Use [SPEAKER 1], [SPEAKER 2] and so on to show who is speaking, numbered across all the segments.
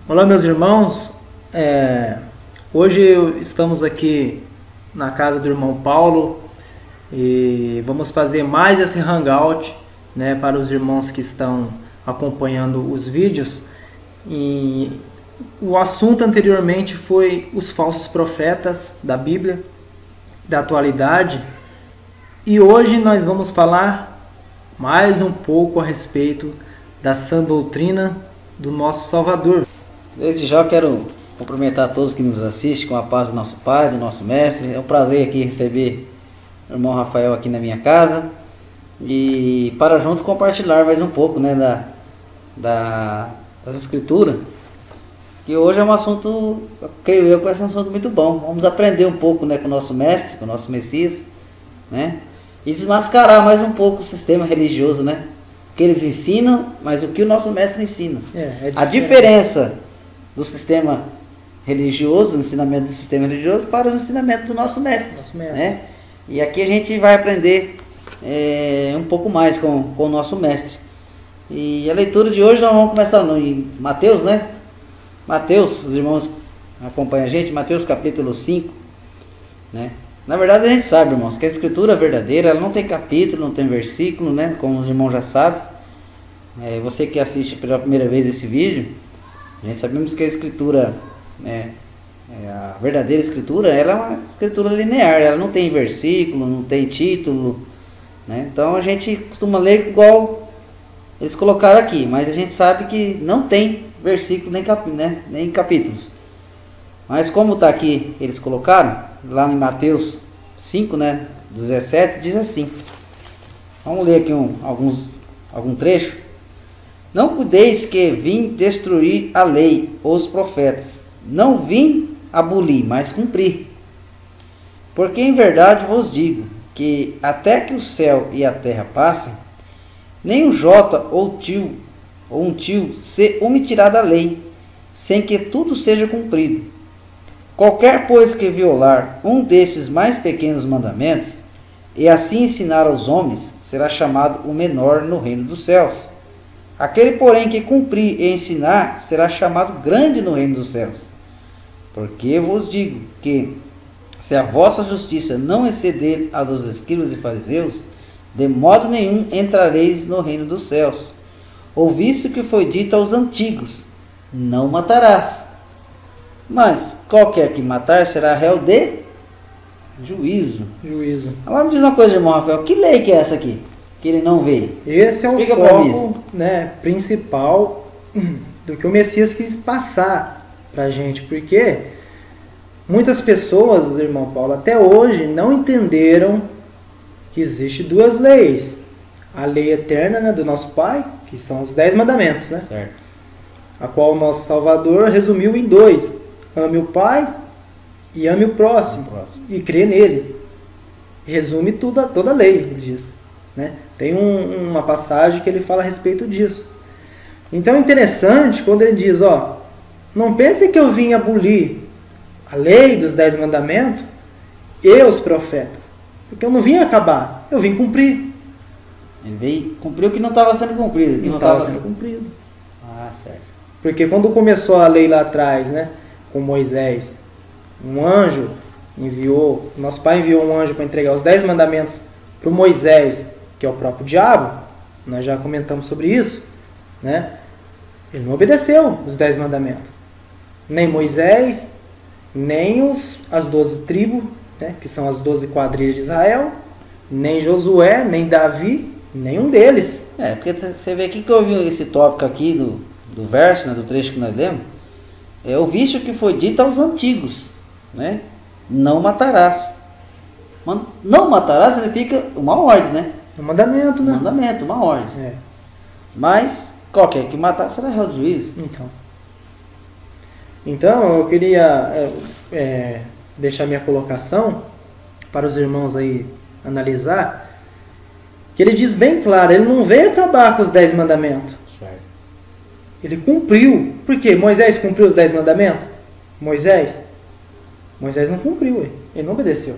[SPEAKER 1] Olá, meus irmãos. Hoje estamos aqui na casa do irmão Paulo e vamos fazer mais esse hangout, né, para os irmãos que estão acompanhando os vídeos. E o assunto anteriormente foi os falsos profetas da Bíblia, da atualidade, e hoje nós vamos falar mais um pouco a respeito da sã doutrina do nosso Salvador.
[SPEAKER 2] Desde já eu quero cumprimentar a todos que nos assistem com a paz do nosso Pai, do nosso Mestre. É um prazer aqui receber o irmão Rafael aqui na minha casa e para junto compartilhar mais um pouco, né, das Escrituras. E hoje é um assunto, creio eu, que vai ser um assunto muito bom. Vamos aprender um pouco, né, com o nosso Mestre, com o nosso Messias, né, e desmascarar mais um pouco o sistema religioso, né, o que eles ensinam, mas o que o nosso Mestre ensina. A diferença do sistema religioso, do ensinamento do sistema religioso para os ensinamentos do nosso Mestre. Né? E aqui a gente vai aprender um pouco mais com o nosso Mestre. E a leitura de hoje nós vamos começar em Mateus, né? Mateus, os irmãos acompanham a gente, Mateus capítulo 5. Né? Na verdade a gente sabe, irmãos, que a Escritura verdadeira ela não tem capítulo, não tem versículo, né? Como os irmãos já sabem. Você que assiste pela primeira vez esse vídeo, a gente sabemos que a Escritura, a verdadeira Escritura, ela é uma Escritura linear, ela não tem versículo, não tem título, né? Então a gente costuma ler igual eles colocaram aqui, mas a gente sabe que não tem versículo nem capítulos. Mas como está aqui, eles colocaram, lá em Mateus 5, 17, diz assim. Vamos ler aqui algum trecho. Não cuideis que vim destruir a lei ou os profetas. Não vim abolir, mas cumprir. Porque em verdade vos digo, que até que o céu e a terra passem, nem um jota ou um tio se omitirá da lei, sem que tudo seja cumprido. Qualquer, pois, que violar um desses mais pequenos mandamentos, e assim ensinar aos homens, será chamado o menor no reino dos céus. Aquele, porém, que cumprir e ensinar, será chamado grande no reino dos céus. Porque vos digo que, se a vossa justiça não exceder a dos escribas e fariseus, de modo nenhum entrareis no reino dos céus. Ouviste o que foi dito aos antigos: não matarás. Mas qualquer que matar será réu de juízo. Agora me diz uma coisa, irmão Rafael, que lei que é essa aqui? Que ele não vê.
[SPEAKER 1] Esse é
[SPEAKER 2] Explica
[SPEAKER 1] o foco, principal do que o Messias quis passar pra gente, porque muitas pessoas, irmão Paulo, até hoje não entenderam que existe duas leis. A lei eterna, né, do nosso Pai, que são os 10 mandamentos, né?
[SPEAKER 2] Certo.
[SPEAKER 1] A qual o nosso Salvador resumiu em 2. Ame o Pai e ame o próximo. E crê nele. Resume toda a lei, ele diz. Né? Tem uma passagem que ele fala a respeito disso. Então é interessante quando ele diz, não pense que eu vim abolir a lei dos 10 mandamentos e os profetas. Porque eu não vim acabar, eu vim cumprir.
[SPEAKER 2] Ele veio cumprir o que não estava sendo cumprido.
[SPEAKER 1] Não estava sendo cumprido.
[SPEAKER 2] Ah, certo.
[SPEAKER 1] Porque quando começou a lei lá atrás, né, com Moisés, um anjo nosso Pai enviou um anjo para entregar os 10 mandamentos para o Moisés, que é o próprio diabo. Nós já comentamos sobre isso, né? Ele não obedeceu os 10 mandamentos. Nem Moisés, nem as 12 tribos, né, que são as 12 quadrilhas de Israel, nem Josué, nem Davi, nenhum deles.
[SPEAKER 2] Porque você vê aqui que eu vi esse tópico aqui do verso, né, do trecho que nós lemos. Ouviste o que foi dito aos antigos, né? Não matarás. Não matarás significa uma ordem, né?
[SPEAKER 1] É um mandamento, né?
[SPEAKER 2] Um mandamento, uma ordem. Mas qualquer que matar será réu de juízo.
[SPEAKER 1] Então eu queria deixar minha colocação para os irmãos aí analisar, que ele diz bem claro, ele não veio acabar com os 10 mandamentos.
[SPEAKER 2] Certo.
[SPEAKER 1] Ele cumpriu. Por quê? Moisés cumpriu os 10 mandamentos? Moisés não cumpriu, ele não obedeceu.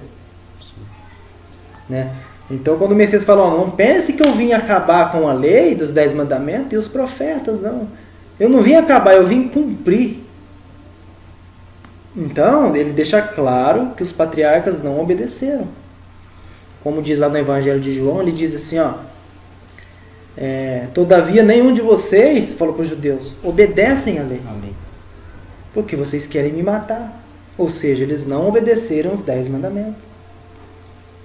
[SPEAKER 1] Né? Então quando o Messias falou, não pense que eu vim acabar com a lei dos 10 mandamentos e os profetas, não. Eu não vim acabar, eu vim cumprir. Então, ele deixa claro que os patriarcas não obedeceram. Como diz lá no Evangelho de João, ele diz assim, ó, todavia nenhum de vocês, falou para os judeus, obedecem à lei.
[SPEAKER 2] Amém.
[SPEAKER 1] Porque vocês querem me matar. Ou seja, eles não obedeceram os 10 mandamentos.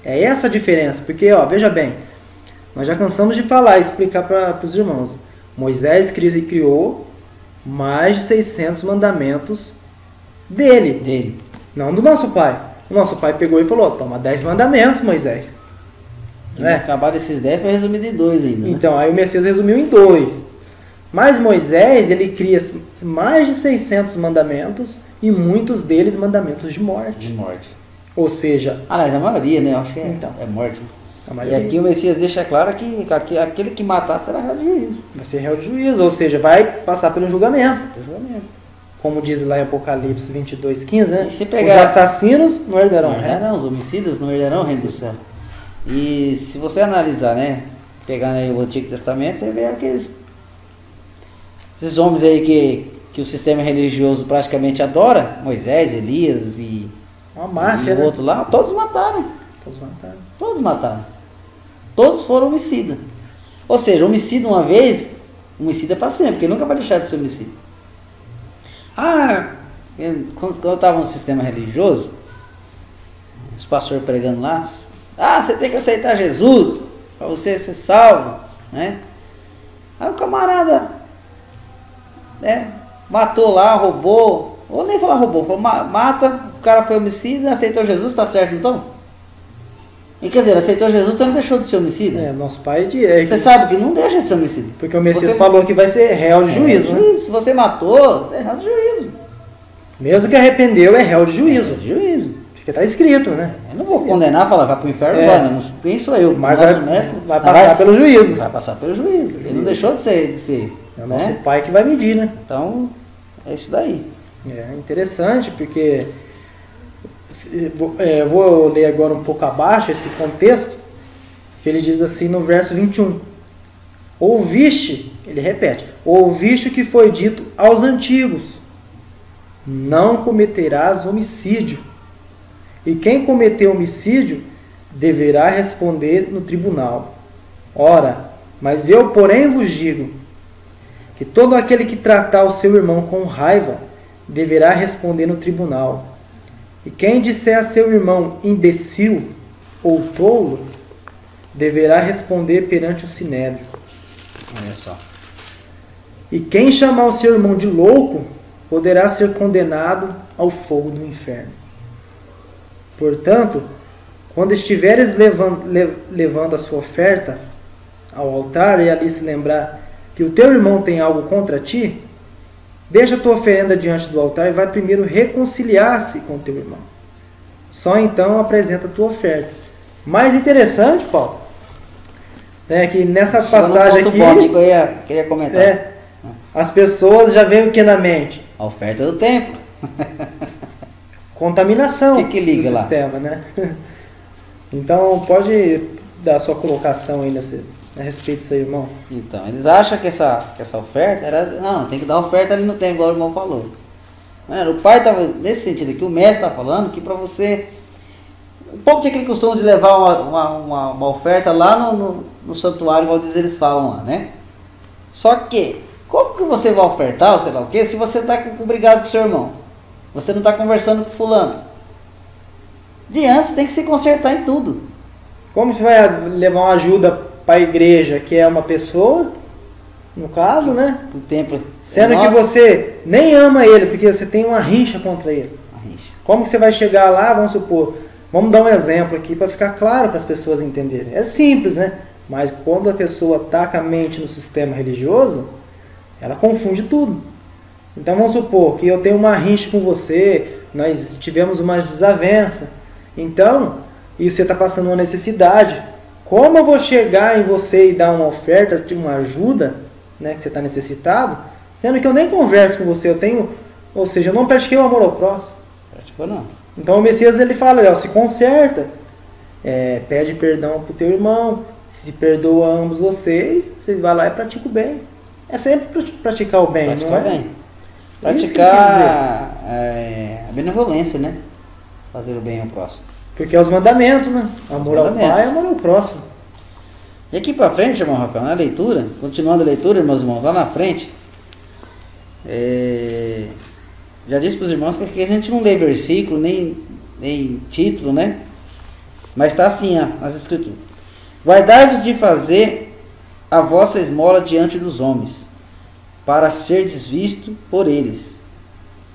[SPEAKER 1] É essa a diferença. Porque, ó, veja bem, nós já cansamos de falar e explicar para os irmãos. Moisés criou mais de 600 mandamentos dele. Não do nosso pai. O nosso pai pegou e falou, toma 10 mandamentos, Moisés.
[SPEAKER 2] Acabar desses 10 foi resumido em 2 ainda. Né?
[SPEAKER 1] Então, aí o Messias resumiu em 2. Mas Moisés, ele cria mais de 600 mandamentos e muitos deles mandamentos de morte.
[SPEAKER 2] De morte.
[SPEAKER 1] Ou seja...
[SPEAKER 2] Aliás, a maioria, né? Eu acho que
[SPEAKER 1] então,
[SPEAKER 2] é morte.
[SPEAKER 1] E
[SPEAKER 2] aqui o Messias deixa claro que aquele que matar será réu de juízo.
[SPEAKER 1] Vai ser réu de juízo, ou seja, vai passar pelo julgamento. Como diz lá em Apocalipse 22:15, né?
[SPEAKER 2] Se pegar...
[SPEAKER 1] Os assassinos não herdarão.
[SPEAKER 2] Os homicidas não herdarão o reino do céu. E se você analisar, né? Pegando aí o Antigo Testamento, você vê esses homens aí que o sistema religioso praticamente adora, Moisés, Elias e
[SPEAKER 1] uma máfia,
[SPEAKER 2] e o outro lá, todos mataram. Todos foram homicidas. Ou seja, homicida uma vez, homicida para sempre, porque nunca vai deixar de ser homicida. Quando eu estava no sistema religioso, os pastores pregando lá, você tem que aceitar Jesus para você ser salvo, né? Aí o camarada, né, matou lá, roubou, ou nem falar roubou, falou, mata, o cara foi homicida, aceitou Jesus, tá certo então? E quer dizer, aceitou Jesus, então não deixou de ser homicida?
[SPEAKER 1] Nosso pai
[SPEAKER 2] Você sabe que não deixa de ser homicida.
[SPEAKER 1] Porque o Messias falou que vai ser réu de juízo, né?
[SPEAKER 2] Se você matou, você é réu de juízo.
[SPEAKER 1] Mesmo que arrependeu, é réu de juízo. Porque está escrito, né?
[SPEAKER 2] Eu não vou condenar, falar, vai para o inferno, quem sou eu?
[SPEAKER 1] Mas vai passar pelo juízo.
[SPEAKER 2] Vai passar pelo juízo. Ele não deixou de ser.
[SPEAKER 1] É o nosso pai que vai medir, né?
[SPEAKER 2] Então, é isso daí.
[SPEAKER 1] É interessante, porque vou ler agora um pouco abaixo esse contexto, que ele diz assim no verso 21. Ouviste, ele repete, ouviste o que foi dito aos antigos, não cometerás homicídio. E quem cometeu homicídio deverá responder no tribunal. Ora, mas eu, porém, vos digo que todo aquele que tratar o seu irmão com raiva deverá responder no tribunal. E quem disser a seu irmão imbecil ou tolo deverá responder perante o sinédrio.
[SPEAKER 2] Olha só.
[SPEAKER 1] E quem chamar o seu irmão de louco poderá ser condenado ao fogo do inferno. Portanto, quando estiveres levando a sua oferta ao altar e ali se lembrar que o teu irmão tem algo contra ti, deixa a tua oferenda diante do altar e vai primeiro reconciliar-se com o teu irmão. Só então apresenta a tua oferta. Mais interessante, Paulo, é que nessa passagem aqui,
[SPEAKER 2] que eu queria comentar.
[SPEAKER 1] as pessoas já veem o que na mente?
[SPEAKER 2] A oferta do templo.
[SPEAKER 1] Contaminação
[SPEAKER 2] que liga
[SPEAKER 1] do
[SPEAKER 2] lá?
[SPEAKER 1] Sistema, né? Então, pode dar a sua colocação aí a respeito disso aí, irmão.
[SPEAKER 2] Então, eles acham que essa oferta era... Não, tem que dar oferta ali no templo, igual o irmão falou. Mano, o pai estava, nesse sentido aqui, o mestre está falando que para você... Um pouco tinha aquele costume de levar uma oferta lá no santuário, igual eles falam lá, né? Só que, como que você vai ofertar, ou sei lá o quê, se você está obrigado com o seu irmão? Você não está conversando com fulano. De antes tem que se consertar em tudo.
[SPEAKER 1] Como você vai levar uma ajuda para a igreja, que é uma pessoa, no caso, né?
[SPEAKER 2] O templo
[SPEAKER 1] sendo que você nem ama ele, porque você tem uma rincha contra ele. Como que você vai chegar lá, vamos supor, vamos dar um exemplo aqui para ficar claro para as pessoas entenderem. É simples, né? Mas quando a pessoa taca a mente no sistema religioso, ela confunde tudo. Então vamos supor que eu tenho uma rincha com você, nós tivemos uma desavença. Então, e você está passando uma necessidade. Como eu vou chegar em você e dar uma oferta, uma ajuda, né, que você está necessitado, sendo que eu nem converso com você, ou seja, eu não pratiquei o amor ao próximo.
[SPEAKER 2] Praticou não.
[SPEAKER 1] Então o Messias ele fala, se conserta, pede perdão para o teu irmão, se perdoa ambos vocês, você vai lá e pratica o bem. É sempre praticar o bem,
[SPEAKER 2] Praticar
[SPEAKER 1] não é?
[SPEAKER 2] bem.
[SPEAKER 1] Isso que quer
[SPEAKER 2] Praticar a benevolência, né? Fazer o bem ao próximo.
[SPEAKER 1] Porque é os mandamentos, né? Amor ao
[SPEAKER 2] mandamentos.
[SPEAKER 1] pai, amor ao próximo.
[SPEAKER 2] E aqui pra frente, irmão Rafael, na leitura, continuando a leitura, meus irmãos, lá na frente, já disse para os irmãos que aqui a gente não lê versículo, nem título, né? Mas está assim, ó, as escrituras. Guardai-vos de fazer a vossa esmola diante dos homens, para serdes visto por eles.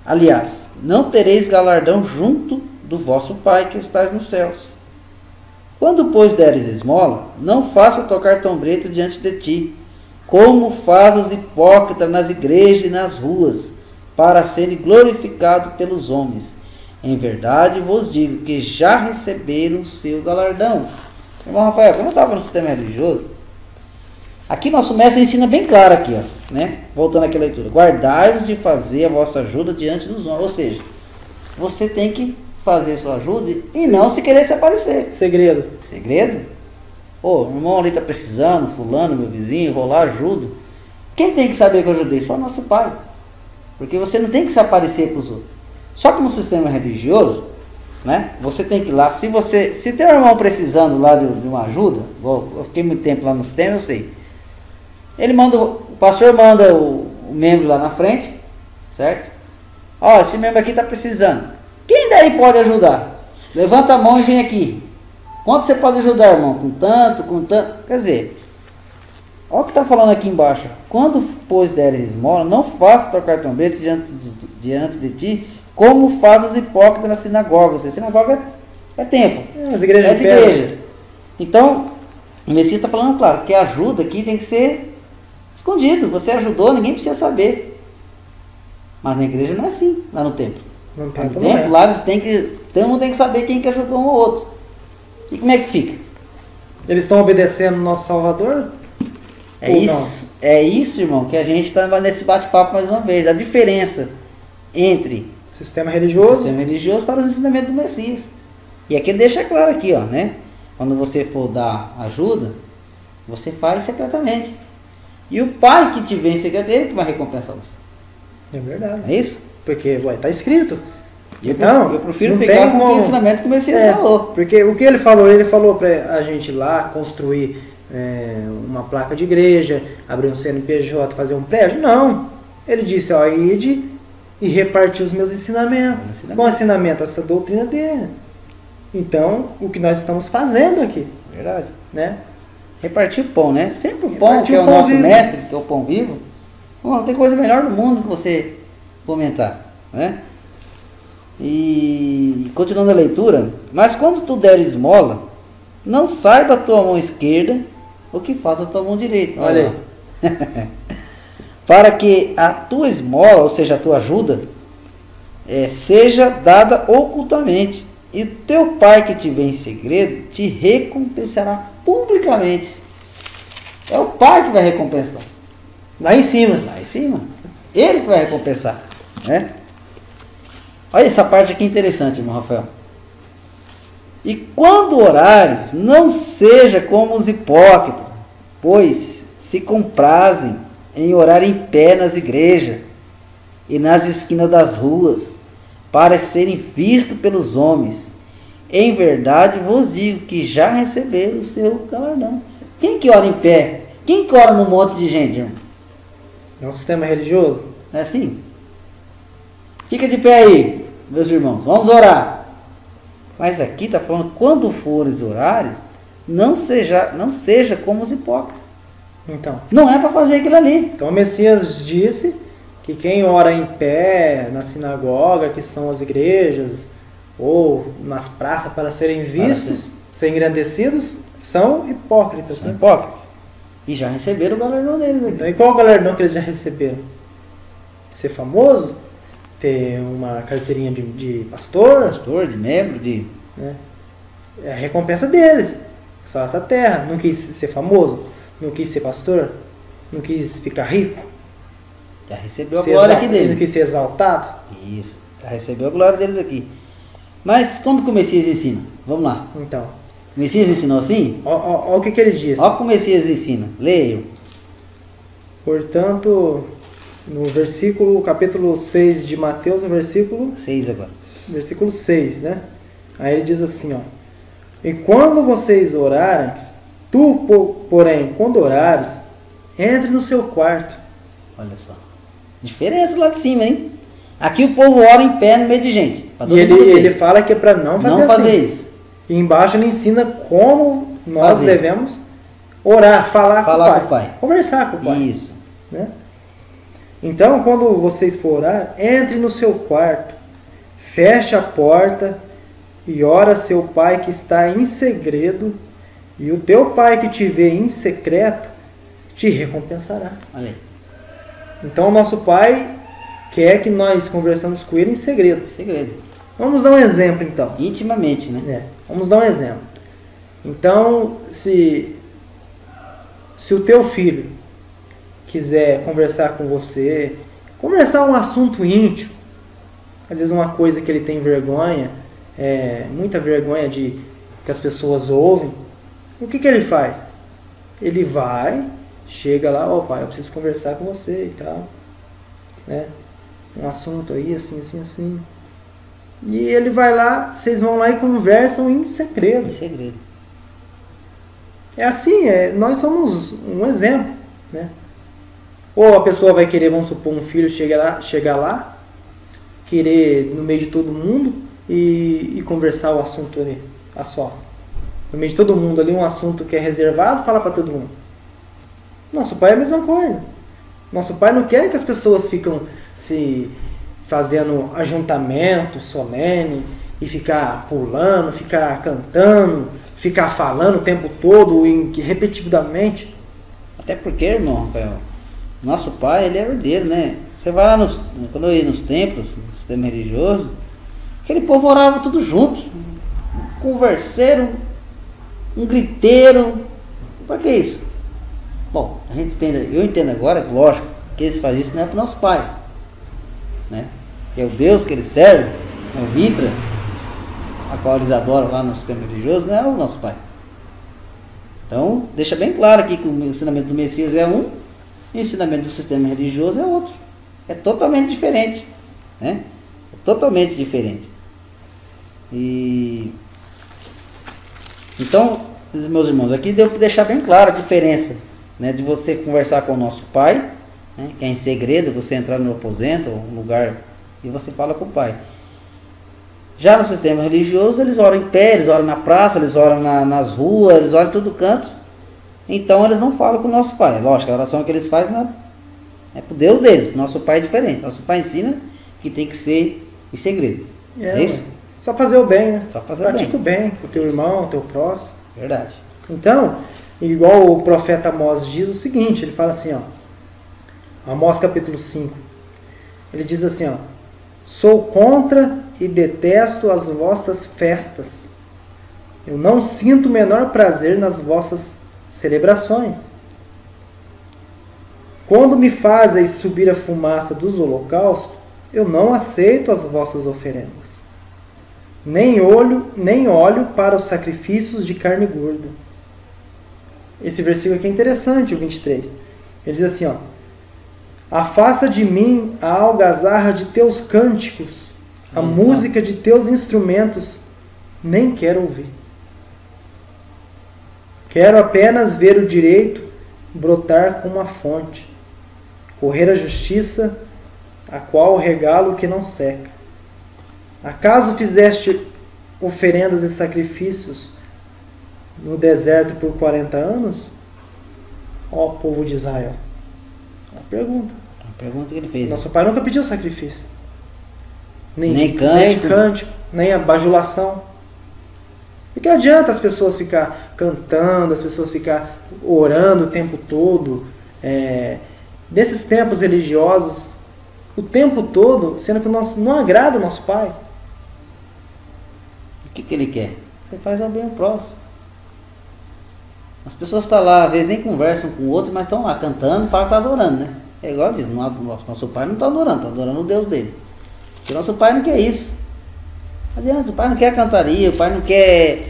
[SPEAKER 2] Aliás, não tereis galardão junto do vosso Pai que estais nos céus. Quando, pois, deres esmola, não faça tocar trombeta diante de ti, como faz os hipócritas nas igrejas e nas ruas, para serem glorificados pelos homens. Em verdade vos digo que já receberam o seu galardão. Irmão Rafael, como eu estava no sistema religioso, aqui nosso mestre ensina bem claro aqui, ó, né? Voltando aqui à leitura. Guardai-vos de fazer a vossa ajuda diante dos homens. Ou seja, você tem que fazer sua ajuda e não se querer se aparecer.
[SPEAKER 1] Segredo.
[SPEAKER 2] Segredo? Ô, o irmão ali está precisando, fulano, meu vizinho, vou lá, ajudo. Quem tem que saber que eu ajudei? Só o nosso pai. Porque você não tem que se aparecer para os outros. Só que no sistema religioso, né, você tem que ir lá. Se tem um irmão precisando lá de uma ajuda, eu fiquei muito tempo lá no sistema, eu sei. O pastor manda o membro lá na frente, certo? Ó, esse membro aqui está precisando. Quem daí pode ajudar? Levanta a mão e vem aqui. Quanto você pode ajudar, irmão? Com tanto, com tanto. Quer dizer, olha o que está falando aqui embaixo. Quando, pois, deres esmola, não faça tocar trombeta diante de ti, como faz os hipócritas na sinagoga. Ou seja, sinagoga é templo.
[SPEAKER 1] As igrejas.
[SPEAKER 2] As igrejas. Então, o Messias está falando claro, que a ajuda aqui tem que ser escondido. Você ajudou, ninguém precisa saber. Mas na igreja não é assim, lá no templo.
[SPEAKER 1] No
[SPEAKER 2] templo lá eles todo mundo tem que saber quem que ajudou um ao outro. E como é que fica?
[SPEAKER 1] Eles estão obedecendo o nosso Salvador?
[SPEAKER 2] É isso, irmão, que a gente está nesse bate-papo mais uma vez. A diferença entre
[SPEAKER 1] sistema religioso
[SPEAKER 2] para os ensinamentos do Messias. E aqui ele deixa claro aqui, ó, né? Quando você for dar ajuda, você faz secretamente. E o pai que te vê em segredo, ele que vai recompensar você.
[SPEAKER 1] É verdade.
[SPEAKER 2] É isso?
[SPEAKER 1] Porque, está escrito.
[SPEAKER 2] Então, eu prefiro ficar com o ensinamento que o Messias falou.
[SPEAKER 1] Porque o que ele falou para a gente ir lá construir uma placa de igreja, abrir um CNPJ, fazer um prédio. Não. Ele disse, ó, ide e repartir os meus ensinamentos. Qual ensinamento? Essa doutrina dele. Então, o que nós estamos fazendo aqui.
[SPEAKER 2] Verdade.
[SPEAKER 1] Né?
[SPEAKER 2] Repartir o pão, né? Sempre o pão, que é o nosso mestre, que é o pão vivo. Não tem coisa melhor do mundo que você fomentar, né? E continuando a leitura, mas quando tu der esmola, não saiba a tua mão esquerda o que faz a tua mão direita.
[SPEAKER 1] Olha aí.
[SPEAKER 2] Para que a tua esmola, ou seja, a tua ajuda, seja dada ocultamente, e teu pai que te vê em segredo te recompensará publicamente. É o pai que vai recompensar.
[SPEAKER 1] Lá em cima.
[SPEAKER 2] Lá em cima. Ele que vai recompensar, né? Olha essa parte aqui interessante, irmão Rafael. E quando orares, não seja como os hipócritas, pois se comprazem em orar em pé nas igrejas e nas esquinas das ruas, para serem vistos pelos homens. Em verdade vos digo que já receberam o seu galardão. Quem que ora em pé? Quem que ora num monte de gente, irmão?
[SPEAKER 1] É um sistema religioso?
[SPEAKER 2] É assim? Fica de pé aí, meus irmãos, vamos orar. Mas aqui está falando, quando fores orares, não seja como os hipócritas.
[SPEAKER 1] Então.
[SPEAKER 2] Não é para fazer aquilo ali.
[SPEAKER 1] Então o Messias disse que quem ora em pé na sinagoga, que são as igrejas, ou nas praças para serem vistos, serem engrandecidos, são hipócritas.
[SPEAKER 2] São hipócritas. E já receberam o galardão deles aqui.
[SPEAKER 1] Então, e qual o galardão que eles já receberam? Ser famoso? Ter uma carteirinha de pastor?
[SPEAKER 2] Pastor, de membro, de...
[SPEAKER 1] Né? É a recompensa deles. Só essa terra. Não quis ser famoso? Não quis ser pastor? Não quis ficar rico?
[SPEAKER 2] Já recebeu a glória aqui dele.
[SPEAKER 1] Não quis ser exaltado?
[SPEAKER 2] Isso. Já recebeu a glória deles aqui. Mas como que o Messias ensina? Vamos lá.
[SPEAKER 1] Então.
[SPEAKER 2] O Messias ensinou assim?
[SPEAKER 1] Olha o que ele diz.
[SPEAKER 2] Olha como o Messias ensina. Leia.
[SPEAKER 1] Portanto, no versículo, capítulo 6 de Mateus, no versículo
[SPEAKER 2] 6 agora.
[SPEAKER 1] versículo 6, né? Aí ele diz assim, ó: e quando vocês orarem, porém, quando orares, entre no seu quarto.
[SPEAKER 2] Olha só. Diferença lá de cima, hein? Aqui o povo ora em pé no meio de gente.
[SPEAKER 1] E ele fala que é para não fazer assim.
[SPEAKER 2] Isso.
[SPEAKER 1] E embaixo ele ensina como nós devemos orar, falar com o pai. Conversar com o pai.
[SPEAKER 2] Isso.
[SPEAKER 1] Né? Então, quando vocês for orar, entre no seu quarto, feche a porta e ora a seu pai que está em segredo, e o teu pai que te vê em secreto te recompensará.
[SPEAKER 2] Olha aí.
[SPEAKER 1] Então, o nosso pai quer que nós conversamos com ele em segredo.
[SPEAKER 2] Segredo.
[SPEAKER 1] Vamos dar um exemplo, então.
[SPEAKER 2] Intimamente, né?
[SPEAKER 1] Vamos dar um exemplo. Então, se o teu filho quiser conversar com você, conversar um assunto íntimo, às vezes uma coisa que ele tem vergonha, muita vergonha de que as pessoas ouvem, o que ele faz? Ele vai, chega lá, ó pai, eu preciso conversar com você e tal, né? Um assunto aí, assim, assim, assim. E ele vai lá, vocês vão lá e conversam em segredo.
[SPEAKER 2] Em segredo.
[SPEAKER 1] É assim, nós somos um exemplo, né? Ou a pessoa vai querer, vamos supor, um filho chegar lá, querer no meio de todo mundo e conversar o assunto ali, a sós. No meio de todo mundo ali, um assunto que é reservado, fala para todo mundo. Nosso pai é a mesma coisa. Nosso pai não quer que as pessoas ficam se fazendo ajuntamento solene e ficar pulando, ficar cantando, ficar falando o tempo todo repetitivamente.
[SPEAKER 2] Até porque, irmão, Rafael, nosso pai, ele é herdeiro, né? Você vai lá quando eu ia nos templos, no sistema religioso, aquele povo orava tudo junto, converseiro, um griteiro. Pra que isso? Bom, eu entendo agora, lógico, que eles fazem isso não é para o nosso pai, né? Que é o Deus que eles servem, é o Mitra, a qual eles adoram lá no sistema religioso, não é o nosso pai. Então, deixa bem claro aqui que o ensinamento do Messias é um, e o ensinamento do sistema religioso é outro. É totalmente diferente, né? É totalmente diferente. E então, meus irmãos, aqui deu para deixar bem claro a diferença, né, de você conversar com o nosso pai, né, que é em segredo, você entrar no aposento, ou um lugar, e você fala com o pai. Já no sistema religioso, eles oram em pé, eles oram na praça, eles oram nas ruas, eles oram em todo canto. Então eles não falam com o nosso pai. Lógico, a oração que eles fazem não é para o Deus deles, para o nosso pai é diferente. Nosso pai ensina que tem que ser em segredo. É isso?
[SPEAKER 1] Só fazer o bem, né?
[SPEAKER 2] Só fazer
[SPEAKER 1] Pratica o bem com o teu irmão, o teu próximo.
[SPEAKER 2] Verdade.
[SPEAKER 1] Então, igual o profeta Amós diz o seguinte, ele fala assim, ó, Amós capítulo 5, ele diz assim, ó: sou contra e detesto as vossas festas, eu não sinto o menor prazer nas vossas celebrações. Quando me fazeis subir a fumaça dos holocaustos, eu não aceito as vossas oferendas, nem olho para os sacrifícios de carne gorda. Esse versículo aqui é interessante, o 23. Ele diz assim, ó: afasta de mim a algazarra de teus cânticos, a música de teus instrumentos, nem quero ouvir. Quero apenas ver o direito brotar como uma fonte, correr a justiça, a qual regalo que não seca. Acaso fizeste oferendas e sacrifícios no deserto por 40 anos? Ó povo de Israel. Uma pergunta.
[SPEAKER 2] A pergunta que ele fez.
[SPEAKER 1] Nosso pai nunca pediu sacrifício.
[SPEAKER 2] Nem
[SPEAKER 1] cântico, nem a bajulação. Porque adianta as pessoas ficar cantando, as pessoas ficar orando o tempo todo, nesses tempos religiosos, o tempo todo, sendo que não agrada o nosso pai.
[SPEAKER 2] O que ele quer? Você faz ao bem ao próximo. As pessoas estão lá, às vezes nem conversam com o outro, mas estão lá cantando, falam que estão adorando, né? É igual diz, nosso pai não está adorando, está adorando o Deus dele. Porque nosso pai não quer isso. Não adianta, o pai não quer cantaria, o pai não quer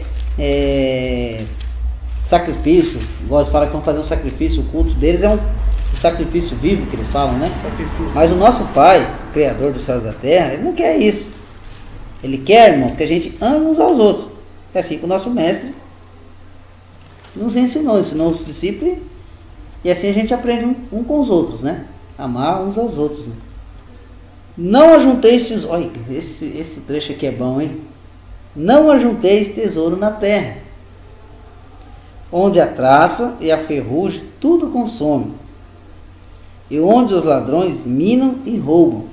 [SPEAKER 2] sacrifício. Igual eles falam que vão fazer um sacrifício, o culto deles é o sacrifício vivo que eles falam, né?
[SPEAKER 1] Sacrifício.
[SPEAKER 2] Mas o nosso Pai, Criador dos céus e da terra, Ele não quer isso. Ele quer, irmãos, que a gente ame uns aos outros. É assim que o nosso mestre nos ensinou os discípulos, e assim a gente aprende um com os outros, né? Amar uns aos outros, né? Não ajunteis tesouro. Olha, esse trecho aqui é bom, hein? Não ajunteis tesouro na terra, onde a traça e a ferrugem tudo consome, e onde os ladrões minam e roubam.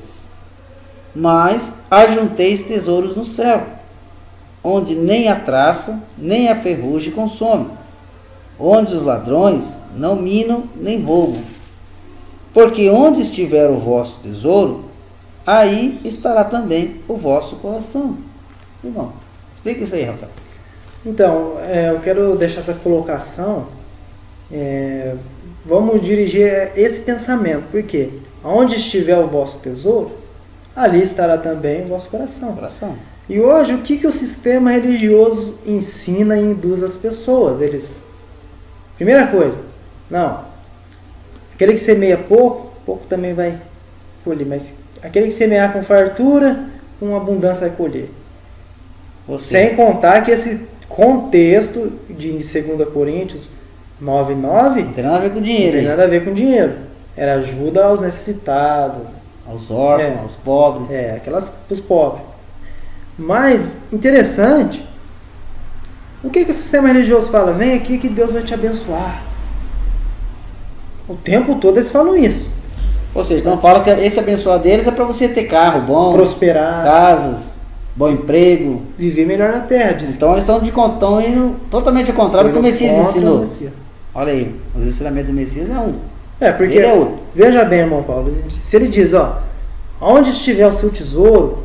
[SPEAKER 2] Mas ajunteis tesouros no céu, onde nem a traça nem a ferrugem consome, onde os ladrões não minam nem roubam. Porque onde estiver o vosso tesouro, aí estará também o vosso coração. Irmão, explica isso aí, Rafael.
[SPEAKER 1] Então, eu quero deixar essa colocação, vamos dirigir esse pensamento, porque onde estiver o vosso tesouro, ali estará também o vosso coração. E hoje, o que o sistema religioso ensina e induz as pessoas? Primeira coisa, não, aquele que semeia pouco, pouco também vai colher, mas aquele que semear com fartura, com abundância vai colher. Sem contar que esse contexto de 2 Coríntios 9:9
[SPEAKER 2] não tem nada a ver com dinheiro.
[SPEAKER 1] Não tem nada a ver com dinheiro. Era ajuda aos necessitados,
[SPEAKER 2] aos órfãos, aos pobres.
[SPEAKER 1] Os pobres. Mas, interessante, o que o sistema religioso fala? Vem aqui que Deus vai te abençoar. O tempo todo eles falam isso.
[SPEAKER 2] Ou seja, então fala que esse abençoar deles é para você ter carro bom,
[SPEAKER 1] prosperar,
[SPEAKER 2] casas, bom emprego,
[SPEAKER 1] viver melhor na terra.
[SPEAKER 2] Então eles estão indo totalmente ao contrário do que o Messias ensinou. Olha aí, os ensinamentos do Messias é um.
[SPEAKER 1] Porque, ele é outro. Veja bem, irmão Paulo, se ele diz, onde estiver o seu tesouro,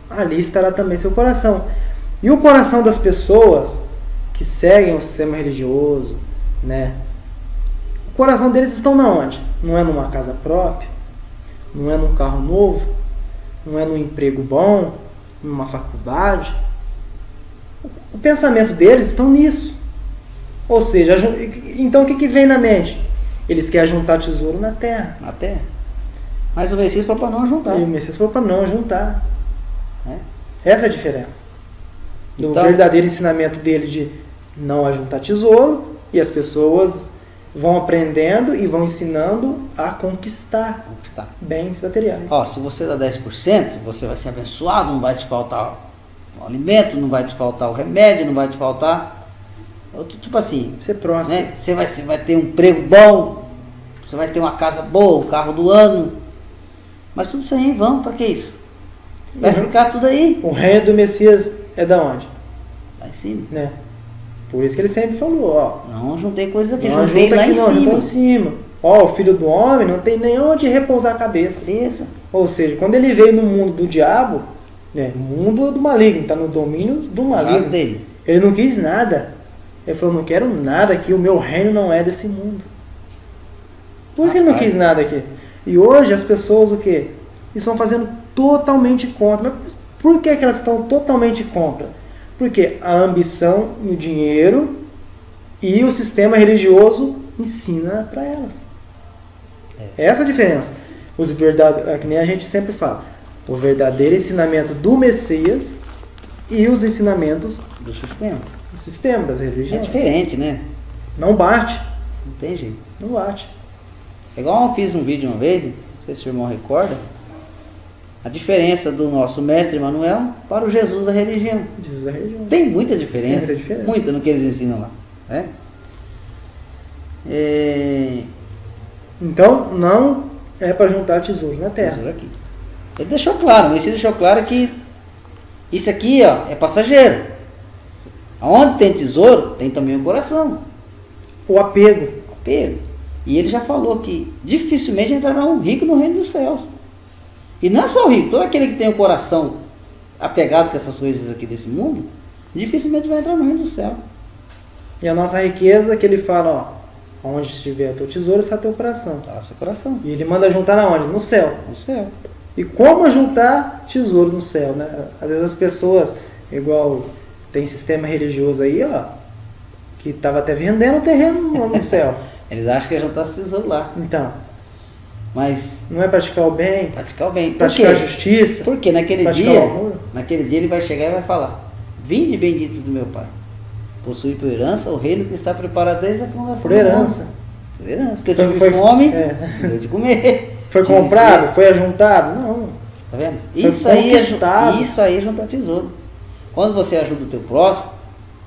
[SPEAKER 1] ali estará também seu coração. E o coração das pessoas que seguem o sistema religioso, né? O coração deles estão na onde? Não é numa casa própria, não é num carro novo, não é num emprego bom, numa faculdade. O pensamento deles estão nisso. Ou seja, então o que vem na mente? Eles querem juntar tesouro na terra.
[SPEAKER 2] Na terra. Mas o Messias falou para não juntar.
[SPEAKER 1] E o Messias falou para não juntar. Essa é a diferença. Do
[SPEAKER 2] Então,
[SPEAKER 1] verdadeiro ensinamento dele de não ajuntar tesouro, e as pessoas vão aprendendo e vão ensinando a conquistar bens materiais.
[SPEAKER 2] Se você dá 10%, você vai ser abençoado, não vai te faltar o alimento, não vai te faltar o remédio, não vai te faltar... Tipo assim,
[SPEAKER 1] ser próximo.
[SPEAKER 2] Né? Você vai ter um emprego bom, você vai ter uma casa boa, um carro do ano. Mas tudo isso aí em vão, para que isso? Vai ficar tudo aí.
[SPEAKER 1] O reino do Messias é da onde?
[SPEAKER 2] Lá em cima.
[SPEAKER 1] Né? Por isso que ele sempre falou,
[SPEAKER 2] não juntei coisas aqui,
[SPEAKER 1] não
[SPEAKER 2] juntei lá em cima.
[SPEAKER 1] Junta em cima. O filho do homem não tem nem onde repousar a cabeça.
[SPEAKER 2] Isso.
[SPEAKER 1] Ou seja, quando ele veio no mundo do diabo, o mundo do maligno, está no domínio do maligno.
[SPEAKER 2] Dele.
[SPEAKER 1] Ele não quis nada. Ele falou, não quero nada aqui, o meu reino não é desse mundo. Por isso que ele não quis nada aqui. E hoje as pessoas o quê? Estão fazendo totalmente contra. Mas por que elas estão totalmente contra? Porque a ambição e o dinheiro e o sistema religioso ensina para elas. Essa é a diferença. Que nem a gente sempre fala. O verdadeiro ensinamento do Messias e os ensinamentos
[SPEAKER 2] do sistema.
[SPEAKER 1] O sistema das religiões.
[SPEAKER 2] É diferente, né?
[SPEAKER 1] Não bate.
[SPEAKER 2] Não tem jeito.
[SPEAKER 1] Não bate.
[SPEAKER 2] É igual eu fiz um vídeo uma vez, não sei se o irmão recorda, a diferença do nosso mestre Manuel para o Jesus da religião.
[SPEAKER 1] Jesus da religião.
[SPEAKER 2] Tem muita diferença.
[SPEAKER 1] Tem muita diferença.
[SPEAKER 2] Muita no que eles ensinam lá. Né?
[SPEAKER 1] Então, não é para juntar tesouro na terra.
[SPEAKER 2] Tesouro aqui. Ele deixou claro, o Messias deixou claro que isso aqui é passageiro. Onde tem tesouro, tem também o coração.
[SPEAKER 1] O apego.
[SPEAKER 2] E ele já falou que dificilmente entrará um rico no reino dos céus. E não é só o rico, todo aquele que tem o coração apegado com essas coisas aqui desse mundo, dificilmente vai entrar no reino do céu.
[SPEAKER 1] E a nossa riqueza, que ele fala, onde estiver teu tesouro, está teu coração.
[SPEAKER 2] Está seu coração.
[SPEAKER 1] E ele manda juntar na onde? No céu.
[SPEAKER 2] No céu.
[SPEAKER 1] E como juntar tesouro no céu, né? Às vezes as pessoas, igual tem sistema religioso aí, que estava até vendendo terreno no céu.
[SPEAKER 2] Eles acham que é juntar esse tesouro lá.
[SPEAKER 1] Então,
[SPEAKER 2] Mas
[SPEAKER 1] não é praticar o bem,
[SPEAKER 2] praticar o bem. Por
[SPEAKER 1] praticar a
[SPEAKER 2] quê?
[SPEAKER 1] justiça,
[SPEAKER 2] Porque
[SPEAKER 1] praticar o amor.
[SPEAKER 2] naquele dia ele vai chegar e vai falar: Vinde benditos do meu Pai, possui por herança o reino que está preparado desde a fundação
[SPEAKER 1] Por
[SPEAKER 2] do
[SPEAKER 1] herança.
[SPEAKER 2] mundo. Por herança. Porque
[SPEAKER 1] Foi-
[SPEAKER 2] tive
[SPEAKER 1] foi-
[SPEAKER 2] fome,
[SPEAKER 1] é.
[SPEAKER 2] deu de comer.
[SPEAKER 1] Foi
[SPEAKER 2] Tive
[SPEAKER 1] comprado?
[SPEAKER 2] sede.
[SPEAKER 1] Foi ajuntado? Não.
[SPEAKER 2] Tá vendo?
[SPEAKER 1] Foi conquistado.
[SPEAKER 2] Isso aí é juntar tesouro. Quando você ajuda o teu próximo,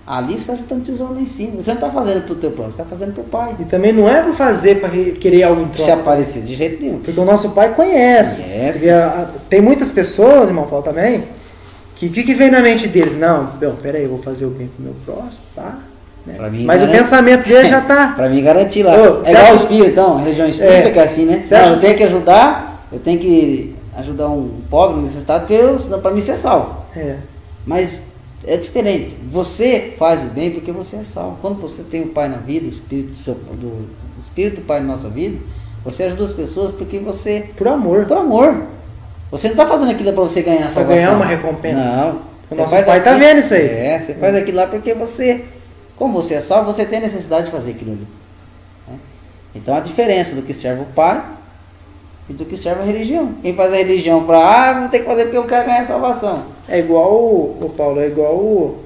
[SPEAKER 2] ali você está juntando tesouro lá em cima. Você não está fazendo para o teu próximo, você está fazendo para o Pai.
[SPEAKER 1] E também não é para fazer para querer algo em
[SPEAKER 2] Se
[SPEAKER 1] troca.
[SPEAKER 2] aparecer de jeito nenhum.
[SPEAKER 1] Porque o nosso pai conhece.
[SPEAKER 2] Conhece.
[SPEAKER 1] E tem muitas pessoas, irmão Paulo, também, que o que vem na mente deles? Não, peraí, eu vou fazer o bem pro meu próximo, tá? Né?
[SPEAKER 2] Pra mim,
[SPEAKER 1] Mas o
[SPEAKER 2] garante-
[SPEAKER 1] pensamento dele já tá.
[SPEAKER 2] Para mim garantir lá.
[SPEAKER 1] Ô,
[SPEAKER 2] É
[SPEAKER 1] você
[SPEAKER 2] igual
[SPEAKER 1] acha-
[SPEAKER 2] o espírito, então, a religião espírita
[SPEAKER 1] É.
[SPEAKER 2] que é assim, né?
[SPEAKER 1] Você
[SPEAKER 2] Não,
[SPEAKER 1] acha-
[SPEAKER 2] eu tenho que ajudar, eu tenho que ajudar um pobre, um necessitado, porque senão para mim você é salvo.
[SPEAKER 1] É.
[SPEAKER 2] Mas é diferente. Você faz o bem porque você é salvo. Quando você tem o Pai na vida, o Espírito do Pai na nossa vida, você ajuda as pessoas porque você,
[SPEAKER 1] Por amor.
[SPEAKER 2] por amor. Você não está fazendo aquilo para você ganhar a
[SPEAKER 1] Pra
[SPEAKER 2] salvação.
[SPEAKER 1] ganhar uma recompensa.
[SPEAKER 2] Não.
[SPEAKER 1] O
[SPEAKER 2] Você
[SPEAKER 1] nosso
[SPEAKER 2] faz
[SPEAKER 1] pai tá
[SPEAKER 2] aquilo-
[SPEAKER 1] vendo isso aí.
[SPEAKER 2] É, você faz aquilo lá porque você, como você é salvo, você tem a necessidade de fazer aquilo ali. Né? Então a diferença do que serve o Pai e do que serve a religião. Quem faz a religião para, vou ter que fazer porque eu quero ganhar a salvação.
[SPEAKER 1] É igual, o Paulo, é igual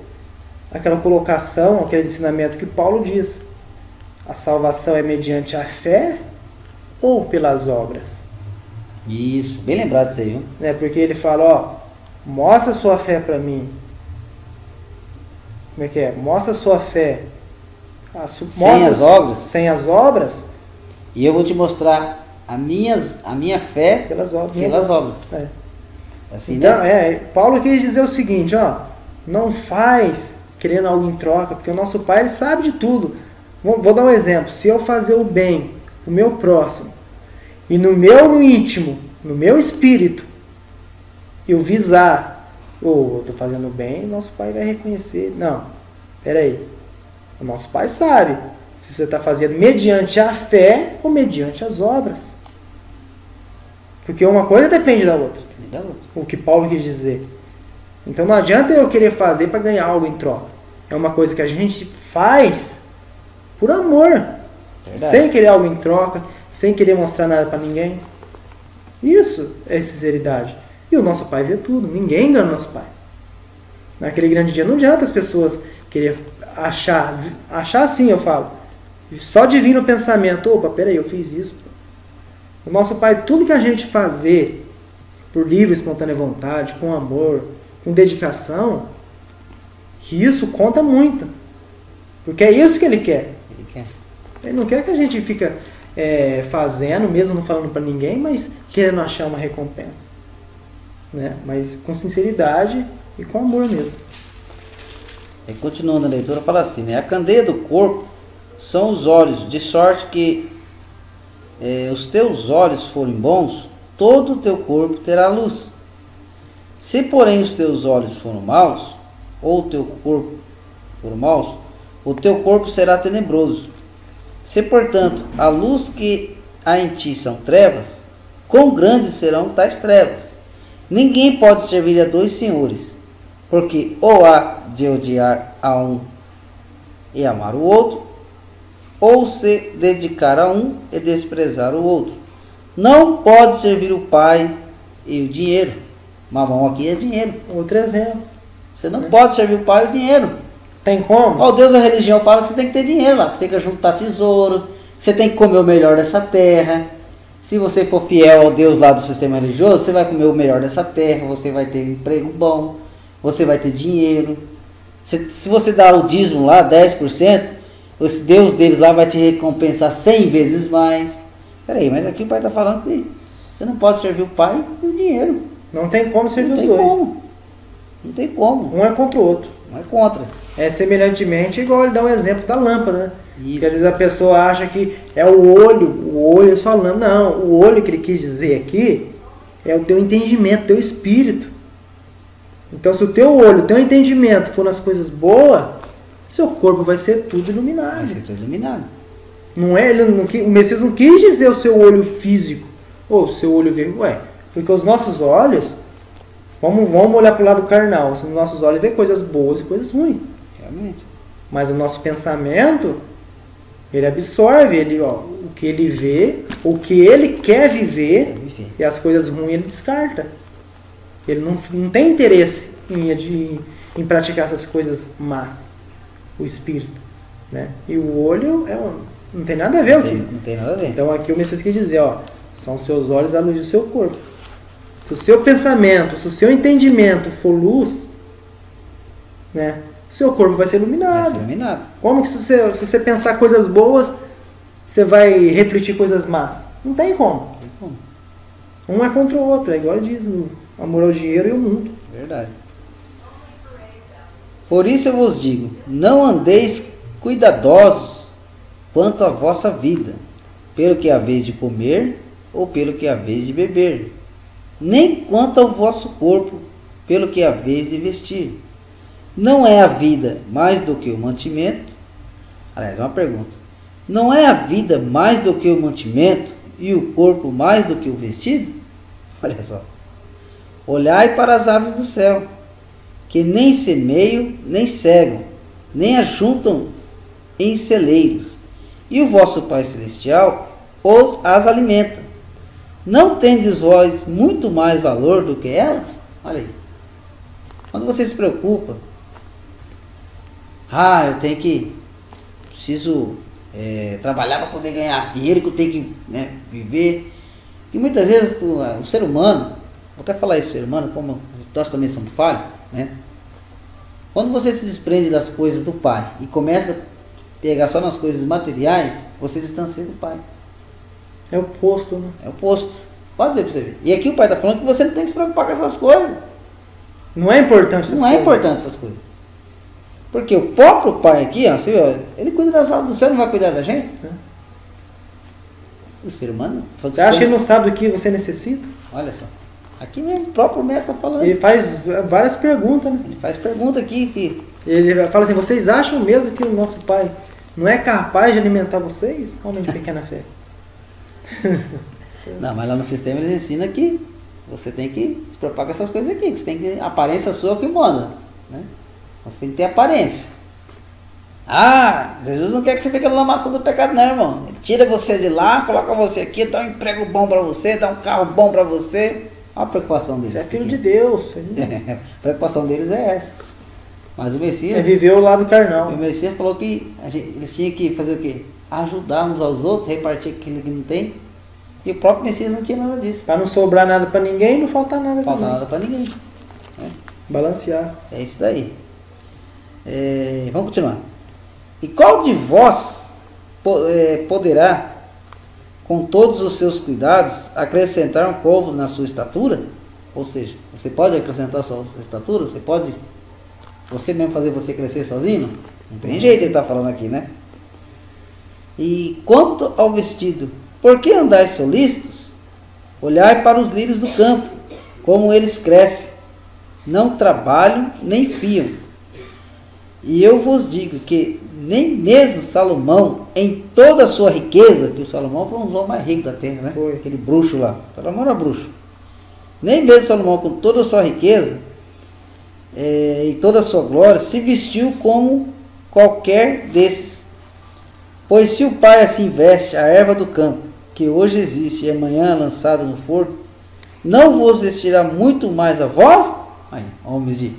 [SPEAKER 1] aquela colocação, aquele ensinamento que Paulo diz. A salvação é mediante a fé ou pelas obras?
[SPEAKER 2] Isso, bem lembrado disso aí, viu?
[SPEAKER 1] Né? Porque ele fala, ó, mostra sua fé para mim. Como é que é? Mostra sua fé.
[SPEAKER 2] Sem as obras.
[SPEAKER 1] Sem as obras,
[SPEAKER 2] E eu vou te mostrar a minha fé
[SPEAKER 1] pelas obras.
[SPEAKER 2] pelas obras.
[SPEAKER 1] É.
[SPEAKER 2] Assim,
[SPEAKER 1] Então,
[SPEAKER 2] né?
[SPEAKER 1] Paulo quis dizer o seguinte, ó, não faz querendo algo em troca, porque o nosso Pai, ele sabe de tudo. Vou dar um exemplo. Se eu fazer o bem, o meu próximo, e no meu íntimo, no meu espírito, eu visar, eu estou fazendo o bem, nosso Pai vai reconhecer. Não, peraí. O nosso Pai sabe se você está fazendo mediante a fé ou mediante as obras. Porque uma coisa depende da outra. O que Paulo quis dizer. Então não adianta eu querer fazer para ganhar algo em troca. É uma coisa que a gente faz por amor.
[SPEAKER 2] Verdade.
[SPEAKER 1] Sem querer algo em troca, sem querer mostrar nada para ninguém. Isso é sinceridade. E o nosso Pai vê tudo. Ninguém engana o nosso Pai. Naquele grande dia não adianta as pessoas querer achar assim, eu falo. Só de vir no pensamento, opa, peraí, eu fiz isso. O nosso Pai, tudo que a gente fazer por livre e espontânea vontade, com amor, com dedicação, que isso conta muito. Porque é isso que Ele quer.
[SPEAKER 2] Ele quer.
[SPEAKER 1] Ele não quer que a gente fica fazendo, mesmo não falando para ninguém, mas querendo achar uma recompensa. Né? Mas com sinceridade e com amor mesmo.
[SPEAKER 2] E continuando a leitura, fala assim, né? A candeia do corpo são os olhos, de sorte que os teus olhos forem bons, todo o teu corpo terá luz. Se, porém, os teus olhos forem maus, ou o teu corpo for maus, o teu corpo será tenebroso. Se, portanto, a luz que há em ti são trevas, quão grandes serão tais trevas? Ninguém pode servir a dois senhores, porque ou há de odiar a um e amar o outro, ou se dedicar a um e desprezar o outro. Não pode servir o pai e o dinheiro. Mamão aqui é dinheiro.
[SPEAKER 1] Outro exemplo.
[SPEAKER 2] Você não pode servir o pai e o dinheiro.
[SPEAKER 1] Tem como?
[SPEAKER 2] Ó, o Deus da religião fala que você tem que ter dinheiro lá, que você tem que juntar tesouro, que você tem que comer o melhor dessa terra. Se você for fiel ao Deus lá do sistema religioso, você vai comer o melhor dessa terra, você vai ter emprego bom, você vai ter dinheiro. Se você dá o dízimo lá, 10%, esse Deus deles lá vai te recompensar 100 vezes mais. Peraí, mas aqui o pai está falando que você não pode servir o pai e o dinheiro.
[SPEAKER 1] Não tem como servir
[SPEAKER 2] Não
[SPEAKER 1] os
[SPEAKER 2] tem
[SPEAKER 1] dois.
[SPEAKER 2] como. Não tem como.
[SPEAKER 1] Um é contra o outro.
[SPEAKER 2] Não é contra.
[SPEAKER 1] É semelhantemente igual ele dá um exemplo da lâmpada, né?
[SPEAKER 2] Isso.
[SPEAKER 1] Porque às vezes a pessoa acha que é o olho é só lâmpada. Não, o olho que ele quis dizer aqui é o teu entendimento, teu espírito. Então se o teu olho, o teu entendimento for nas coisas boas, seu corpo vai ser tudo iluminado.
[SPEAKER 2] Vai ser tudo iluminado.
[SPEAKER 1] Não é, o Messias não quis dizer o seu olho físico, ou o seu olho verde. Ué, porque os nossos olhos, vamos olhar para o lado carnal, os nossos olhos vê coisas boas e coisas ruins.
[SPEAKER 2] Realmente.
[SPEAKER 1] Mas o nosso pensamento Ele absorve, o que ele vê, o que ele quer viver, e as coisas ruins ele descarta. Ele não tem interesse em praticar essas coisas más, o espírito, né? E o olho não tem nada a ver aqui.
[SPEAKER 2] Não tem nada a ver.
[SPEAKER 1] Então aqui o Messias quer dizer, são os seus olhos a luz do seu corpo. Se o seu pensamento, se o seu entendimento for luz, né, o seu corpo vai ser iluminado.
[SPEAKER 2] Vai ser iluminado.
[SPEAKER 1] Como que se você pensar coisas boas, você vai refletir coisas más? Não tem como. Um é contra o outro, é igual diz o amor ao dinheiro e o mundo.
[SPEAKER 2] Verdade. Por isso eu vos digo, não andeis cuidadosos quanto à vossa vida, pelo que haveis de comer ou pelo que haveis de beber, nem quanto ao vosso corpo, pelo que haveis de vestir. Não é a vida mais do que o mantimento? Aliás, uma pergunta. Não é a vida mais do que o mantimento e o corpo mais do que o vestido? Olha só. Olhai para as aves do céu, que nem semeiam, nem cegam, nem ajuntam em celeiros, e o vosso Pai Celestial as alimenta. Não tendes vós muito mais valor do que elas? Olha aí. Quando você se preocupa, preciso trabalhar para poder ganhar dinheiro, que eu tenho que viver. E muitas vezes o ser humano, vou até falar isso, ser humano, como nós também somos falhos, né? Quando você se desprende das coisas do Pai e começa a pegar só nas coisas materiais, você distancia do Pai.
[SPEAKER 1] É o oposto, né?
[SPEAKER 2] É o oposto. Pode ver para você ver. E aqui o Pai está falando que você não tem que se preocupar com essas coisas.
[SPEAKER 1] Não é importante essas coisas.
[SPEAKER 2] Não é importante essas coisas. Porque o próprio Pai aqui, você vê, ele cuida das aves do céu, não vai cuidar da gente? O ser humano...
[SPEAKER 1] Você acha que ele não sabe do que você necessita?
[SPEAKER 2] Olha só. Aqui mesmo, o próprio mestre está falando.
[SPEAKER 1] Ele faz várias perguntas, né?
[SPEAKER 2] Ele faz pergunta aqui.
[SPEAKER 1] Ele fala assim, vocês acham mesmo que o nosso Pai não é capaz de alimentar vocês? Homem de pequena fé.
[SPEAKER 2] Não, mas lá no sistema eles ensinam que você tem que se preocupar com essas coisas aqui, que você tem que... A aparência sua é o que manda, né? Você tem que ter aparência. Jesus não quer que você fique na lamação do pecado, não, irmão. Ele tira você de lá, coloca você aqui, dá um emprego bom para você, dá um carro bom para você. Olha a preocupação deles.
[SPEAKER 1] Você é filho de Deus.
[SPEAKER 2] A preocupação deles é essa. Mas o Messias...
[SPEAKER 1] É viver o lado carnal.
[SPEAKER 2] O Messias falou que eles tinham que fazer o quê? Ajudar uns aos outros, repartir aquilo que não tem. E o próprio Messias não tinha nada disso.
[SPEAKER 1] Para não sobrar nada para ninguém, não faltar nada
[SPEAKER 2] para ninguém. Não falta nada para ninguém.
[SPEAKER 1] Balancear.
[SPEAKER 2] É isso daí. Vamos continuar. E qual de vós poderá, com todos os seus cuidados, acrescentar um côvado na sua estatura? Ou seja, você pode acrescentar a sua estatura? Você pode você mesmo fazer você crescer sozinho? Não tem jeito, ele está falando aqui, né? E quanto ao vestido, por que andais solícitos? Olhai para os lírios do campo, como eles crescem, não trabalham nem fiam. E eu vos digo que nem mesmo Salomão, em toda a sua riqueza, que o Salomão foi um dos homens mais ricos da terra, né?
[SPEAKER 1] Foi.
[SPEAKER 2] Aquele bruxo lá. Salomão era bruxo. Nem mesmo Salomão, com toda a sua riqueza e toda a sua glória, se vestiu como qualquer desses. Pois se o Pai assim veste a erva do campo, que hoje existe e amanhã é lançada no forno, não vos vestirá muito mais a vós? Aí, homens de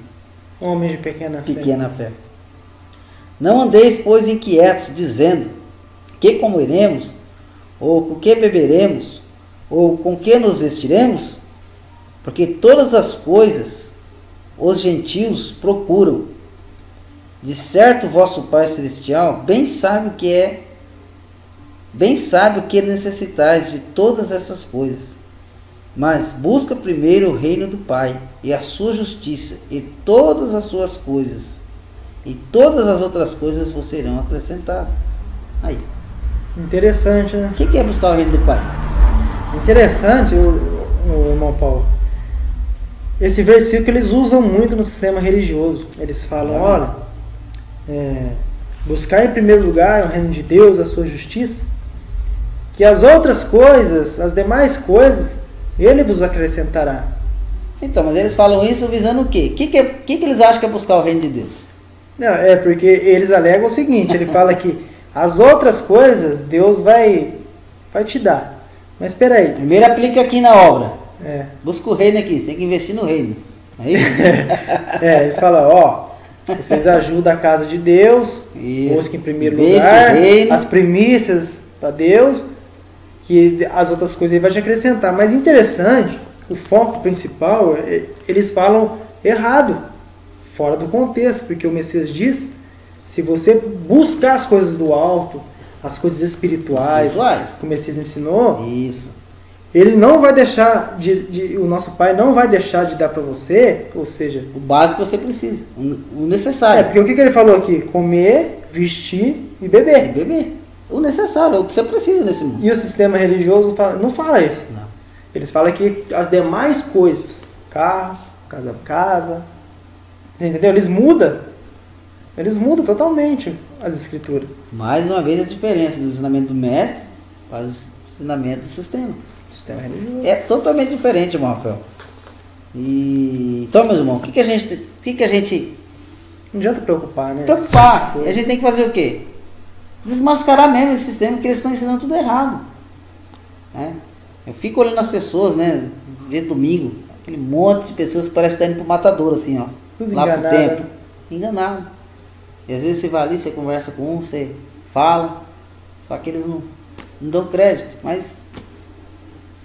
[SPEAKER 2] pequena fé. Não andeis, pois, inquietos, dizendo, que comeremos, ou com que beberemos, ou com que nos vestiremos? Porque todas as coisas os gentios procuram. De certo, vosso Pai Celestial bem sabe o que necessitais de todas essas coisas. Mas busca primeiro o reino do Pai e a sua justiça, e todas as suas coisas, e todas as outras coisas vos serão acrescentadas. Aí.
[SPEAKER 1] Interessante, né?
[SPEAKER 2] O que é buscar o reino do Pai?
[SPEAKER 1] Interessante, o irmão Paulo. Esse versículo eles usam muito no sistema religioso. Eles falam, olha, buscar em primeiro lugar o reino de Deus, a sua justiça, que as outras coisas, as demais coisas, Ele vos acrescentará.
[SPEAKER 2] Então, mas eles falam isso visando o quê? O que eles acham que é buscar o reino de Deus?
[SPEAKER 1] Não, porque eles alegam o seguinte, ele fala que As outras coisas Deus vai te dar. Mas espera aí.
[SPEAKER 2] Primeiro aplica aqui na obra.
[SPEAKER 1] É.
[SPEAKER 2] Busca o reino aqui, você tem que investir no reino. Aí,
[SPEAKER 1] Eles falam, ó, vocês ajudam a casa de Deus, busquem em primeiro lugar as primícias para Deus, que as outras coisas ele vai te acrescentar. Mas interessante, o foco principal, eles falam errado, fora do contexto, porque o Messias diz, se você buscar as coisas do alto, as coisas espirituais, que o Messias ensinou,
[SPEAKER 2] isso.
[SPEAKER 1] Ele não vai deixar, o nosso Pai não vai deixar de dar para você, ou seja...
[SPEAKER 2] O básico que você precisa, o necessário.
[SPEAKER 1] Porque o que ele falou aqui? Comer, vestir e beber.
[SPEAKER 2] E beber. O necessário, o que você precisa nesse mundo.
[SPEAKER 1] E o sistema religioso não fala isso.
[SPEAKER 2] Não.
[SPEAKER 1] Eles falam que as demais coisas, carro, casa, entendeu? Eles mudam totalmente as escrituras.
[SPEAKER 2] Mais uma vez a diferença do ensinamento do mestre para o ensinamento do sistema. É totalmente diferente, irmão Rafael. Então, meus irmãos, o que a gente...
[SPEAKER 1] Não adianta preocupar, né?
[SPEAKER 2] Preocupar. A gente tem que fazer o quê? Desmascarar mesmo esse sistema, que eles estão ensinando tudo errado. Né? Eu fico olhando as pessoas, né? Dia de domingo, aquele monte de pessoas que parece estar indo pro matador, assim, ó.
[SPEAKER 1] Tudo
[SPEAKER 2] lá
[SPEAKER 1] enganado.
[SPEAKER 2] Pro templo. Enganado. E às vezes você vai ali, você conversa com um, você fala, só que eles não dão crédito. Mas...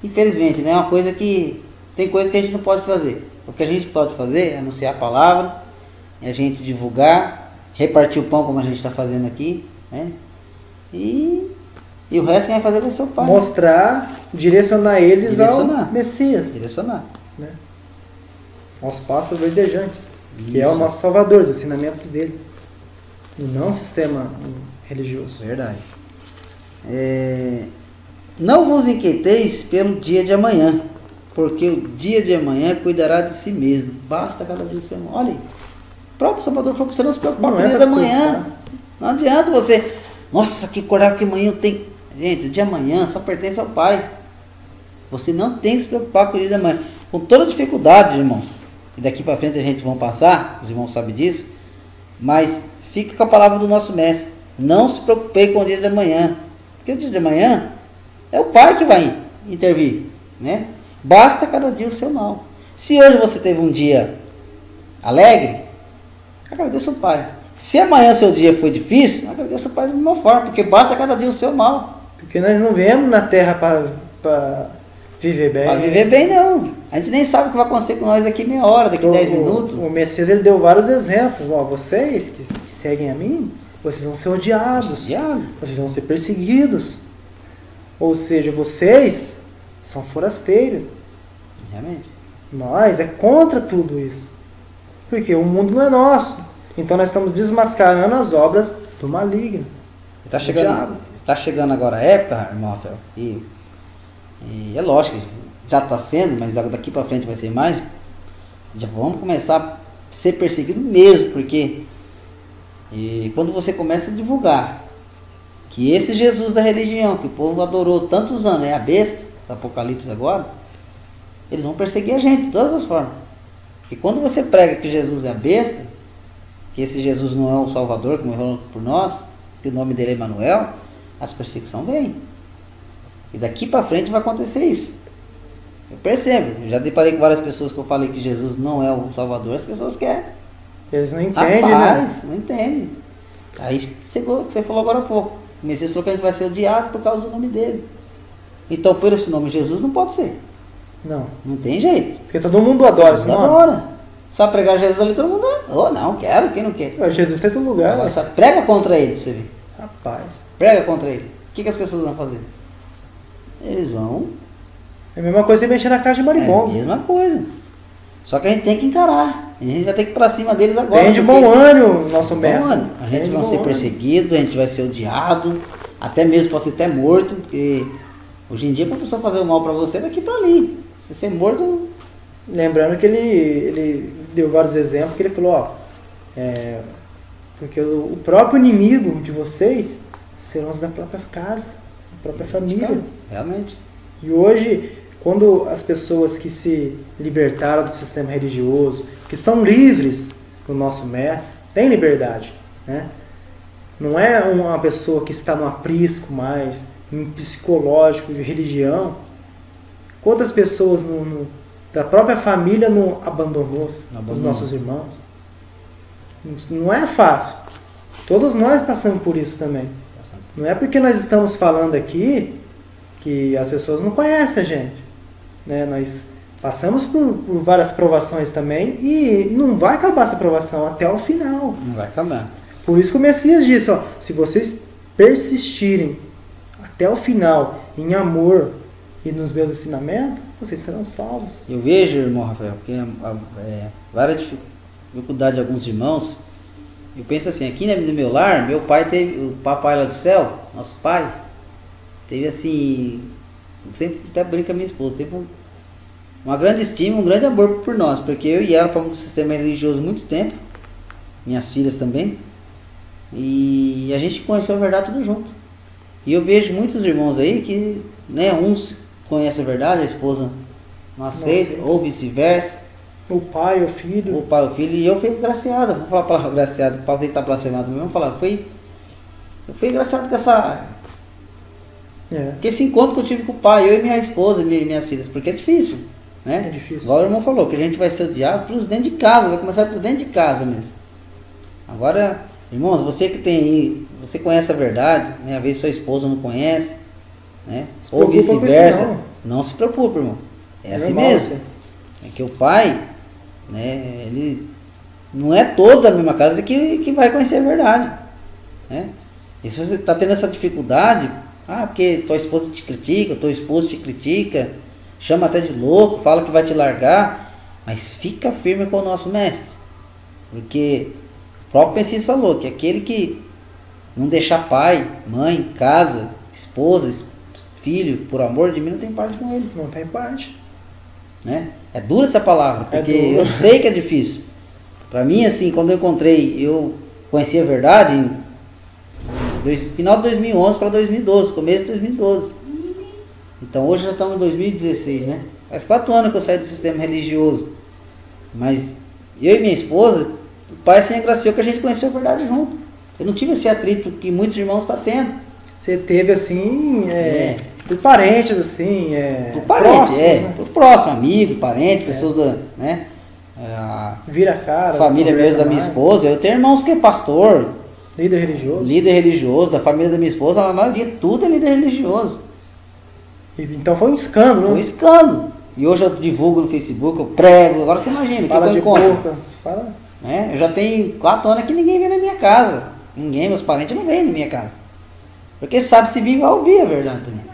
[SPEAKER 2] infelizmente, né? É uma coisa que... tem coisa que a gente não pode fazer. O que a gente pode fazer é anunciar a palavra, é a gente divulgar, repartir o pão como a gente está fazendo aqui, né? E o resto quem vai fazer vai ser o Pai.
[SPEAKER 1] Mostrar, direcionar eles ao Messias.
[SPEAKER 2] Direcionar.
[SPEAKER 1] Né? Aos pastos verdejantes, que é o nosso Salvador, os ensinamentos dele. E não o sistema religioso.
[SPEAKER 2] Verdade. Não vos inquieteis pelo dia de amanhã, porque o dia de amanhã cuidará de si mesmo. Basta cada dia o seu irmão. Olha aí, o próprio Salvador falou para você não se preocupar com o dia de amanhã. Não adianta você, nossa, que acordar que amanhã eu tenho. Gente, o dia de amanhã só pertence ao Pai. Você não tem que se preocupar com o dia de amanhã. Com toda dificuldade, irmãos, e daqui para frente a gente vai passar, os irmãos sabem disso, mas fica com a palavra do nosso mestre. Não se preocupe com o dia de amanhã, porque o dia de amanhã é o Pai que vai intervir, né? Basta cada dia o seu mal. Se hoje você teve um dia alegre, agradeça o Pai. Se amanhã o seu dia foi difícil, agradeça o Pai da mesma forma, porque basta cada dia o seu mal.
[SPEAKER 1] Porque nós não viemos na Terra para viver bem.
[SPEAKER 2] Para viver bem não. A gente nem sabe o que vai acontecer com nós daqui meia hora, daqui 10 minutos.
[SPEAKER 1] O Messias ele deu vários exemplos. Ó, vocês que seguem a mim, vocês vão ser odiados. Vocês vão ser perseguidos. Ou seja, vocês são forasteiros.
[SPEAKER 2] Realmente.
[SPEAKER 1] Nós é contra tudo isso. Porque o mundo não é nosso. Então nós estamos desmascarando as obras do maligno.
[SPEAKER 2] Está chegando agora a época, irmão Rafael, e é lógico, já está sendo, mas daqui para frente vai ser mais. Já vamos começar a ser perseguido mesmo, porque quando você começa a divulgar que esse Jesus da religião, que o povo adorou tantos anos, é a besta do Apocalipse agora, eles vão perseguir a gente de todas as formas. Porque quando você prega que Jesus é a besta, que esse Jesus não é o Salvador que morreu por nós, que o nome dele é Emanuel, as perseguições vêm. E daqui para frente vai acontecer isso. Eu percebo, eu já deparei com várias pessoas que eu falei que Jesus não é o Salvador, as pessoas querem.
[SPEAKER 1] Eles não entendem,
[SPEAKER 2] Rapaz,
[SPEAKER 1] né?
[SPEAKER 2] Não entendem. Aí você falou agora há pouco. O Messias falou que a gente vai ser odiado por causa do nome dele. Então, por esse nome Jesus não pode ser.
[SPEAKER 1] Não.
[SPEAKER 2] Não tem jeito.
[SPEAKER 1] Porque todo mundo adora esse nome.
[SPEAKER 2] Adora. Só pregar Jesus ali, todo mundo... Oh, não, quero, quem não quer?
[SPEAKER 1] Jesus está em todo lugar.
[SPEAKER 2] Agora, só prega contra ele, pra você ver.
[SPEAKER 1] Rapaz.
[SPEAKER 2] Prega contra ele. O que as pessoas vão fazer? Eles vão...
[SPEAKER 1] É a mesma coisa você mexer na casa de marimbondo.
[SPEAKER 2] É a mesma coisa. Só que a gente tem que encarar. A gente vai ter que ir pra cima deles agora.
[SPEAKER 1] Tem de bom ânimo, nosso mestre.
[SPEAKER 2] Bom, a gente vai ser perseguido, a gente vai ser odiado, até mesmo pode ser até morto, porque hoje em dia para a pessoa fazer o mal para você, daqui para ali. Se você ser morto...
[SPEAKER 1] Lembrando que ele deu vários exemplos, que ele falou, ó, porque o próprio inimigo de vocês serão os da própria casa, da própria família.
[SPEAKER 2] Casa, realmente.
[SPEAKER 1] E hoje, quando as pessoas que se libertaram do sistema religioso, que são livres do nosso mestre, têm liberdade, né? Não é uma pessoa que está no aprisco mais, em psicológico, de religião. Quantas pessoas da própria família não abandonou os nossos irmãos? Não é fácil. Todos nós passamos por isso também. Não é porque nós estamos falando aqui que as pessoas não conhecem a gente. Né? Nós passamos por várias provações também e não vai acabar essa provação até o final.
[SPEAKER 2] Não vai acabar.
[SPEAKER 1] Por isso que o Messias disse, ó, se vocês persistirem até o final em amor e nos meus ensinamentos, vocês serão salvos.
[SPEAKER 2] Eu vejo, irmão Rafael, que várias dificuldades de alguns irmãos. Eu penso assim, aqui no meu lar, meu pai teve, o papai lá do céu, nosso pai, teve assim, eu sempre até brinco com a minha esposa, teve uma grande estima, um grande amor por nós, porque eu e ela fomos do sistema religioso muito tempo, minhas filhas também, e a gente conheceu a verdade tudo junto. E eu vejo muitos irmãos aí que, né, uns conhecem a verdade, a esposa não aceita, ou vice-versa.
[SPEAKER 1] O pai, o filho.
[SPEAKER 2] O pai, o filho, e eu fui agraciado, vamos falar a palavra agraciado, para tentar blasfemar também, vamos falar, eu fui agraciado com com esse encontro que eu tive com o pai, eu e minha esposa e minhas filhas, porque é difícil, né?
[SPEAKER 1] É difícil.
[SPEAKER 2] Igual o irmão falou, que a gente vai ser odiado pelos dentro de casa, vai começar por dentro de casa mesmo. Agora, irmãos, você que tem aí, você conhece a verdade, né? Às vezes sua esposa não conhece, né? Ou vice-versa, não se preocupe, irmão. É assim mesmo. É que o pai, né, ele não é todo da mesma casa que vai conhecer a verdade, né? E se você está tendo essa dificuldade, porque tua esposa te critica, teu esposo te critica, chama até de louco, fala que vai te largar, mas fica firme com o nosso mestre, porque o próprio Messias falou que aquele que não deixar pai, mãe, casa, esposa, filho, por amor de mim, não tem parte com ele.
[SPEAKER 1] Não tem parte.
[SPEAKER 2] Né? É dura essa palavra, porque eu sei que é difícil. Para mim, assim, quando eu conheci a verdade final de 2011 para 2012, começo de 2012. Então hoje já estamos em 2016, né? Faz 4 anos que eu saí do sistema religioso. Mas eu e minha esposa, o pai se agraciou que a gente conheceu a verdade junto. Eu não tive esse atrito que muitos irmãos estão tendo.
[SPEAKER 1] Você teve assim, por parentes, assim,
[SPEAKER 2] por parente, próximos, né? Por próximo, amigo, parente, pessoas né?
[SPEAKER 1] Vira a cara.
[SPEAKER 2] Família mesmo da minha esposa. Eu tenho irmãos que é pastor.
[SPEAKER 1] Líder religioso.
[SPEAKER 2] Líder religioso, da família da minha esposa, a maioria tudo é líder religioso.
[SPEAKER 1] Então foi um escândalo, né?
[SPEAKER 2] Foi um escândalo. E hoje eu divulgo no Facebook, eu prego, agora você imagina,
[SPEAKER 1] fala
[SPEAKER 2] que eu
[SPEAKER 1] encontro. Fala.
[SPEAKER 2] Eu já tenho 4 anos que ninguém vem na minha casa. Ninguém, meus parentes não vêm na minha casa. Porque sabe se vir vai ouvir a verdade também.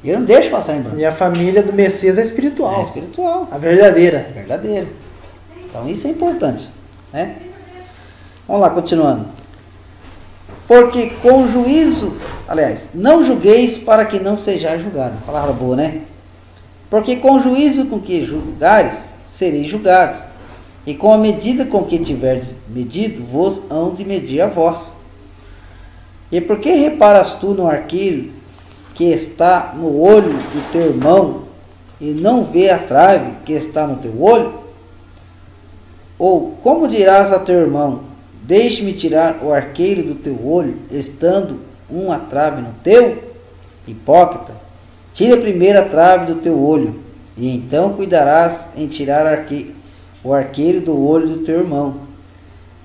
[SPEAKER 2] E eu não deixo passar em branco.
[SPEAKER 1] E a família do Messias é espiritual.
[SPEAKER 2] É espiritual.
[SPEAKER 1] A verdadeira.
[SPEAKER 2] Verdadeira. Então isso é importante, né? Vamos lá, continuando. Porque com juízo, aliás, não julgueis para que não sejais julgado. Palavra boa, né? Porque com o juízo com que julgares, sereis julgados. E com a medida com que tiverdes medido, vos hão de medir a vós. E por que reparas tu no arqueiro que está no olho do teu irmão e não vê a trave que está no teu olho? Ou como dirás a teu irmão, deixe-me tirar o arqueiro do teu olho, estando uma trave no teu? Hipócrita, tira primeiro a trave do teu olho, e então cuidarás em tirar o arqueiro do olho do teu irmão.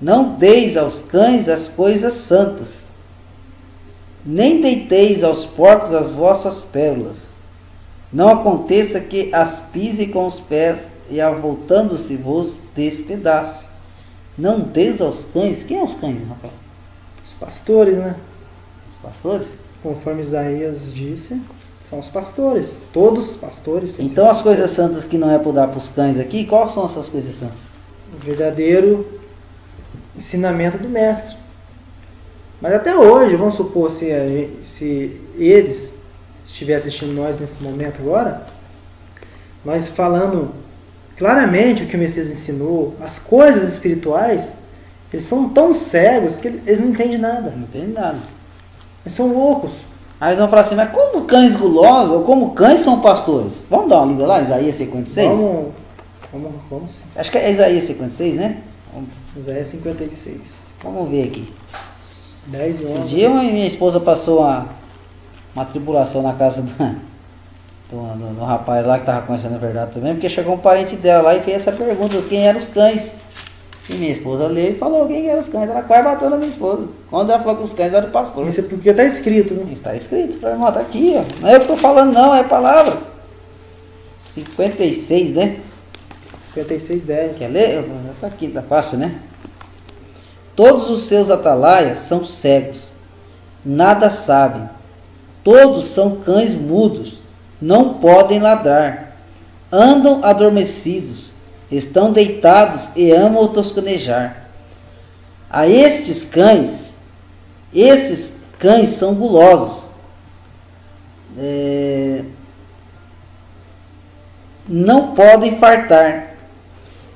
[SPEAKER 2] Não deis aos cães as coisas santas, nem deiteis aos porcos as vossas pérolas. Não aconteça que as pise com os pés e, voltando-se, vos despedace. Não deis aos cães. Quem é os cães, Rafael?
[SPEAKER 1] Os pastores, né?
[SPEAKER 2] Os pastores?
[SPEAKER 1] Conforme Isaías disse, são os pastores. Todos os pastores.
[SPEAKER 2] Então as coisas santas que não é para dar para os cães aqui, quais são essas coisas santas?
[SPEAKER 1] O verdadeiro ensinamento do mestre. Mas até hoje, vamos supor, se eles estivessem assistindo nós nesse momento agora, nós falando claramente o que o Messias ensinou, as coisas espirituais, eles são tão cegos que eles não entendem nada.
[SPEAKER 2] Não entendem nada.
[SPEAKER 1] Eles são loucos.
[SPEAKER 2] Aí eles vão falar assim, mas como cães gulosos, ou como cães são pastores? Vamos dar uma lida lá, Isaías 56?
[SPEAKER 1] Vamos sim.
[SPEAKER 2] Acho que é Isaías 56, né?
[SPEAKER 1] Isaías 56.
[SPEAKER 2] Vamos ver aqui.
[SPEAKER 1] 10 e 11.
[SPEAKER 2] Esses dias minha esposa passou uma tribulação na casa do rapaz lá que tava conhecendo a verdade também, porque chegou um parente dela lá e fez essa pergunta, quem eram os cães? E minha esposa leu e falou quem eram os cães. Ela quase bateu na minha esposa. Quando ela falou que os cães eram do pastor.
[SPEAKER 1] Isso é porque tá escrito, né?
[SPEAKER 2] Está escrito, pra irmão, tá aqui, ó. Não é eu que tô falando não, é a palavra. 56, né?
[SPEAKER 1] 56:10.
[SPEAKER 2] Quer ler? Tá aqui, tá fácil, né? Todos os seus atalaias são cegos, nada sabem. Todos são cães mudos, não podem ladrar. Andam adormecidos, estão deitados e amam toscanejar. A esses cães são gulosos. Não podem fartar.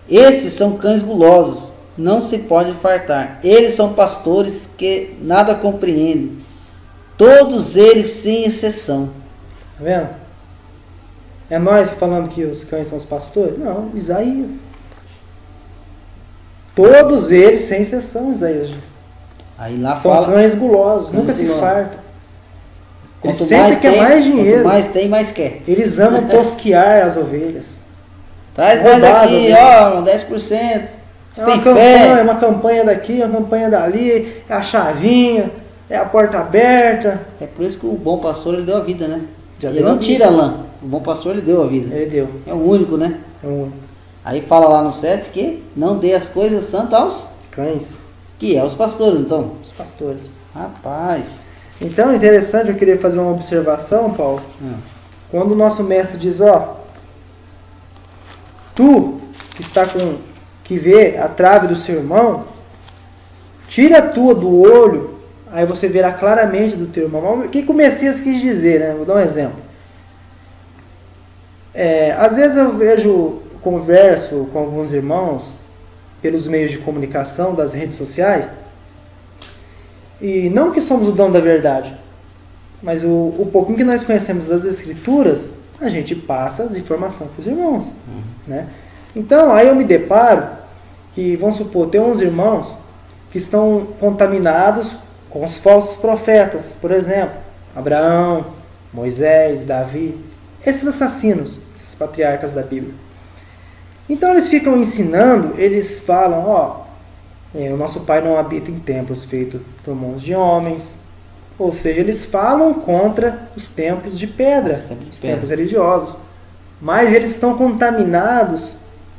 [SPEAKER 2] Estes são cães gulosos, não se pode fartar. Eles são pastores que nada compreendem. Todos eles sem exceção.
[SPEAKER 1] Tá vendo? É nós falando que os cães são os pastores? Não, Isaías. Todos eles sem exceção, Isaías diz.
[SPEAKER 2] Aí lá
[SPEAKER 1] São
[SPEAKER 2] fala,
[SPEAKER 1] cães gulosos, nunca se
[SPEAKER 2] gulosos.
[SPEAKER 1] fartam. Eles
[SPEAKER 2] quanto
[SPEAKER 1] sempre querem mais dinheiro.
[SPEAKER 2] Quanto mais tem, mais quer.
[SPEAKER 1] Eles amam tosquiar as ovelhas.
[SPEAKER 2] Traz mais
[SPEAKER 1] Roubar as
[SPEAKER 2] aqui,
[SPEAKER 1] ovelhas.
[SPEAKER 2] ó, 10%. Você
[SPEAKER 1] É
[SPEAKER 2] tem
[SPEAKER 1] uma campanha,
[SPEAKER 2] fé.
[SPEAKER 1] uma campanha daqui, uma campanha dali, é a chavinha, é a porta aberta.
[SPEAKER 2] É por isso que o bom pastor ele deu a vida, né?
[SPEAKER 1] Já
[SPEAKER 2] Ele
[SPEAKER 1] deu
[SPEAKER 2] não
[SPEAKER 1] a vida.
[SPEAKER 2] tira a lã. O bom pastor ele deu a vida.
[SPEAKER 1] Ele deu.
[SPEAKER 2] É o único, né?
[SPEAKER 1] É um
[SPEAKER 2] Aí fala lá no 7 que não dê as coisas santas aos
[SPEAKER 1] cães,
[SPEAKER 2] que é os pastores, então.
[SPEAKER 1] os pastores.
[SPEAKER 2] Rapaz.
[SPEAKER 1] Então, interessante, eu queria fazer uma observação, Paulo. Quando o nosso mestre diz, ó, tu que vê a trave do seu irmão, tira a tua do olho, aí você verá claramente do teu irmão. O que o Messias quis dizer, né? Vou dar um exemplo. Às vezes eu converso com alguns irmãos pelos meios de comunicação das redes sociais, e não que somos o dono da verdade, mas o pouquinho que nós conhecemos das Escrituras, a gente passa as informações para os irmãos. Né? Então, aí eu me deparo que, vamos supor, tem uns irmãos que estão contaminados com os falsos profetas, por exemplo, Abraão, Moisés, Davi, esses assassinos, esses patriarcas da Bíblia. Então eles ficam ensinando, eles falam, ó, o nosso Pai não habita em templos feitos por mãos de homens. Ou seja, eles falam contra os templos de pedra, os templos religiosos. Mas eles estão contaminados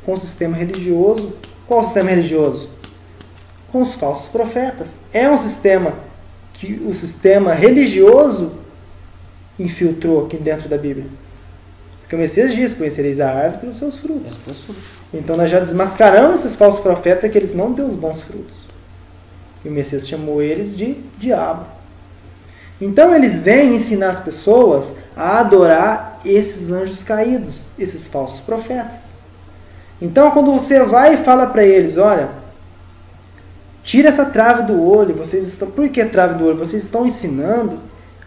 [SPEAKER 1] com o sistema religioso. Qual o sistema religioso? Com os falsos profetas. É um sistema que o sistema religioso infiltrou aqui dentro da Bíblia. Porque o Messias diz, conhecereis a árvore pelos seus frutos. Então nós já desmascaramos esses falsos profetas que eles não dão os bons frutos. E o Messias chamou eles de diabo. Então eles vêm ensinar as pessoas a adorar esses anjos caídos, esses falsos profetas. Então quando você vai e fala para eles, olha, tira essa trave do olho, vocês estão... Por que trave do olho? Vocês estão ensinando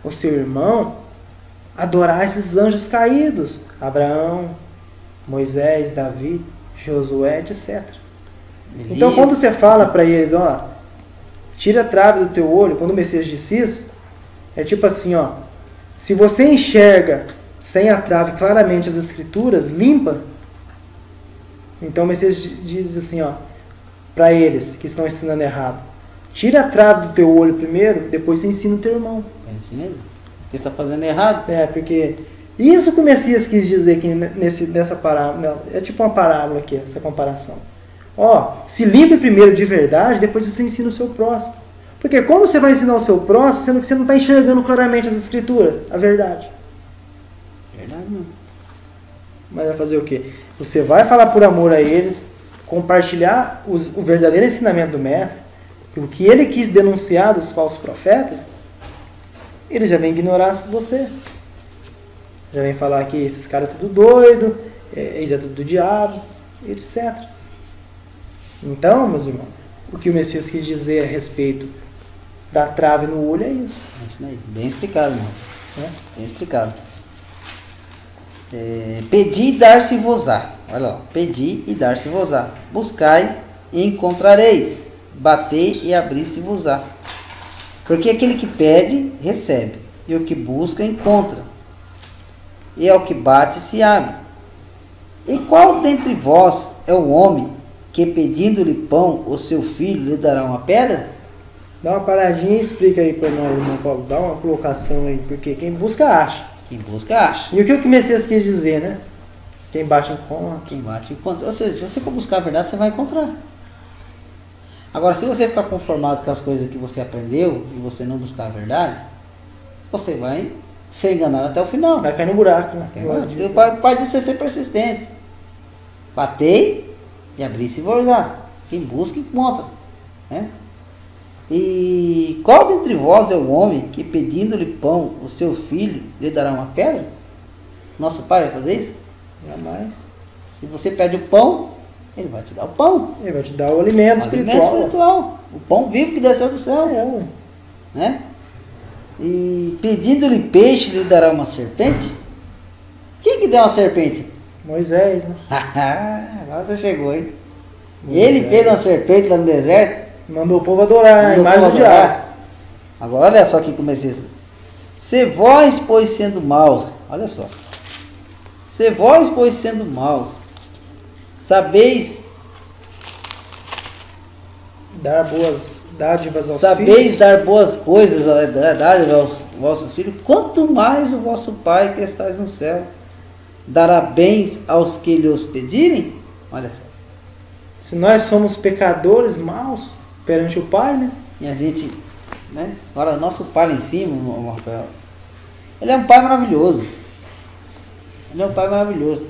[SPEAKER 1] o seu irmão a adorar esses anjos caídos. Abraão, Moisés, Davi, Josué, etc. Então quando você fala para eles, ó, tira a trave do teu olho, quando o Messias disse isso, é tipo assim, ó, se você enxerga sem a trave claramente as Escrituras, limpa, então o Messias diz assim, ó, para eles que estão ensinando errado, tira a trave do teu olho primeiro, depois você ensina o teu irmão.
[SPEAKER 2] É isso mesmo? Porque você está fazendo errado.
[SPEAKER 1] Porque isso que o Messias quis dizer aqui nessa parábola, é tipo uma parábola aqui, essa comparação. Ó, se limpe primeiro de verdade, depois você ensina o seu próximo. Porque como você vai ensinar o seu próximo, sendo que você não está enxergando claramente as Escrituras, a verdade?
[SPEAKER 2] Verdade não.
[SPEAKER 1] Mas vai fazer o quê? Você vai falar por amor a eles, compartilhar o verdadeiro ensinamento do Mestre, o que ele quis denunciar dos falsos profetas, ele já vem ignorar você. Já vem falar que esses caras são tudo doido, eles é tudo do diabo, etc. Então, meus irmãos, o que o Messias quis dizer a respeito da trave no olho é isso.
[SPEAKER 2] É isso aí. Bem explicado, irmão. Bem explicado. Pedi e dar-se-vos-á. Olha lá. Pedi e dar-se-vos-á. Buscai e encontrareis. Batei e abri-se-vos-á. Porque aquele que pede, recebe, e o que busca, encontra, e ao que bate, se abre. E qual dentre vós é o homem que, pedindo-lhe pão, o seu filho lhe dará uma pedra?
[SPEAKER 1] Dá uma paradinha e explica aí para nós, irmão Paulo. Dá uma colocação aí, porque quem busca, acha.
[SPEAKER 2] Quem busca, acha.
[SPEAKER 1] E o que o Messias quis dizer, né? Quem bate, encontra.
[SPEAKER 2] Quem bate, encontra. Ou seja, se você for buscar a verdade, você vai encontrar. Agora, se você ficar conformado com as coisas que você aprendeu e você não buscar a verdade, você vai ser enganado até o final.
[SPEAKER 1] Vai cair no buraco, né?
[SPEAKER 2] O pai deve ser persistente. Batei e abri-se e vou dar. Quem busca, encontra. Né? E qual dentre vós é o homem que, pedindo-lhe pão, o seu filho lhe dará uma pedra? Nosso pai vai fazer isso?
[SPEAKER 1] Jamais.
[SPEAKER 2] Se você pede o pão, ele vai te dar o pão.
[SPEAKER 1] Ele vai te dar o alimento espiritual.
[SPEAKER 2] O pão vivo que desceu do céu.
[SPEAKER 1] É.
[SPEAKER 2] Né? E pedindo-lhe peixe, lhe dará uma serpente? Quem que deu uma serpente?
[SPEAKER 1] Moisés, né?
[SPEAKER 2] Agora você chegou, hein?
[SPEAKER 1] Moisés.
[SPEAKER 2] Ele fez uma serpente lá no deserto.
[SPEAKER 1] Mandou o povo adorar a imagem do diabo.
[SPEAKER 2] Agora olha só aqui comecei. Se vós, pois, sendo maus, olha só. Se vós, pois, sendo maus, sabeis
[SPEAKER 1] dar boas dádivas aos
[SPEAKER 2] sabeis
[SPEAKER 1] filhos.
[SPEAKER 2] dar boas coisas dádivas aos vossos filhos, quanto mais o vosso Pai que estais no céu dará bens aos que lhe os pedirem? Olha só.
[SPEAKER 1] Se nós somos pecadores maus perante o Pai, né?
[SPEAKER 2] E a gente, né? Agora, o nosso Pai lá em cima, o Rafael, ele é um Pai maravilhoso. Ele é um Pai maravilhoso.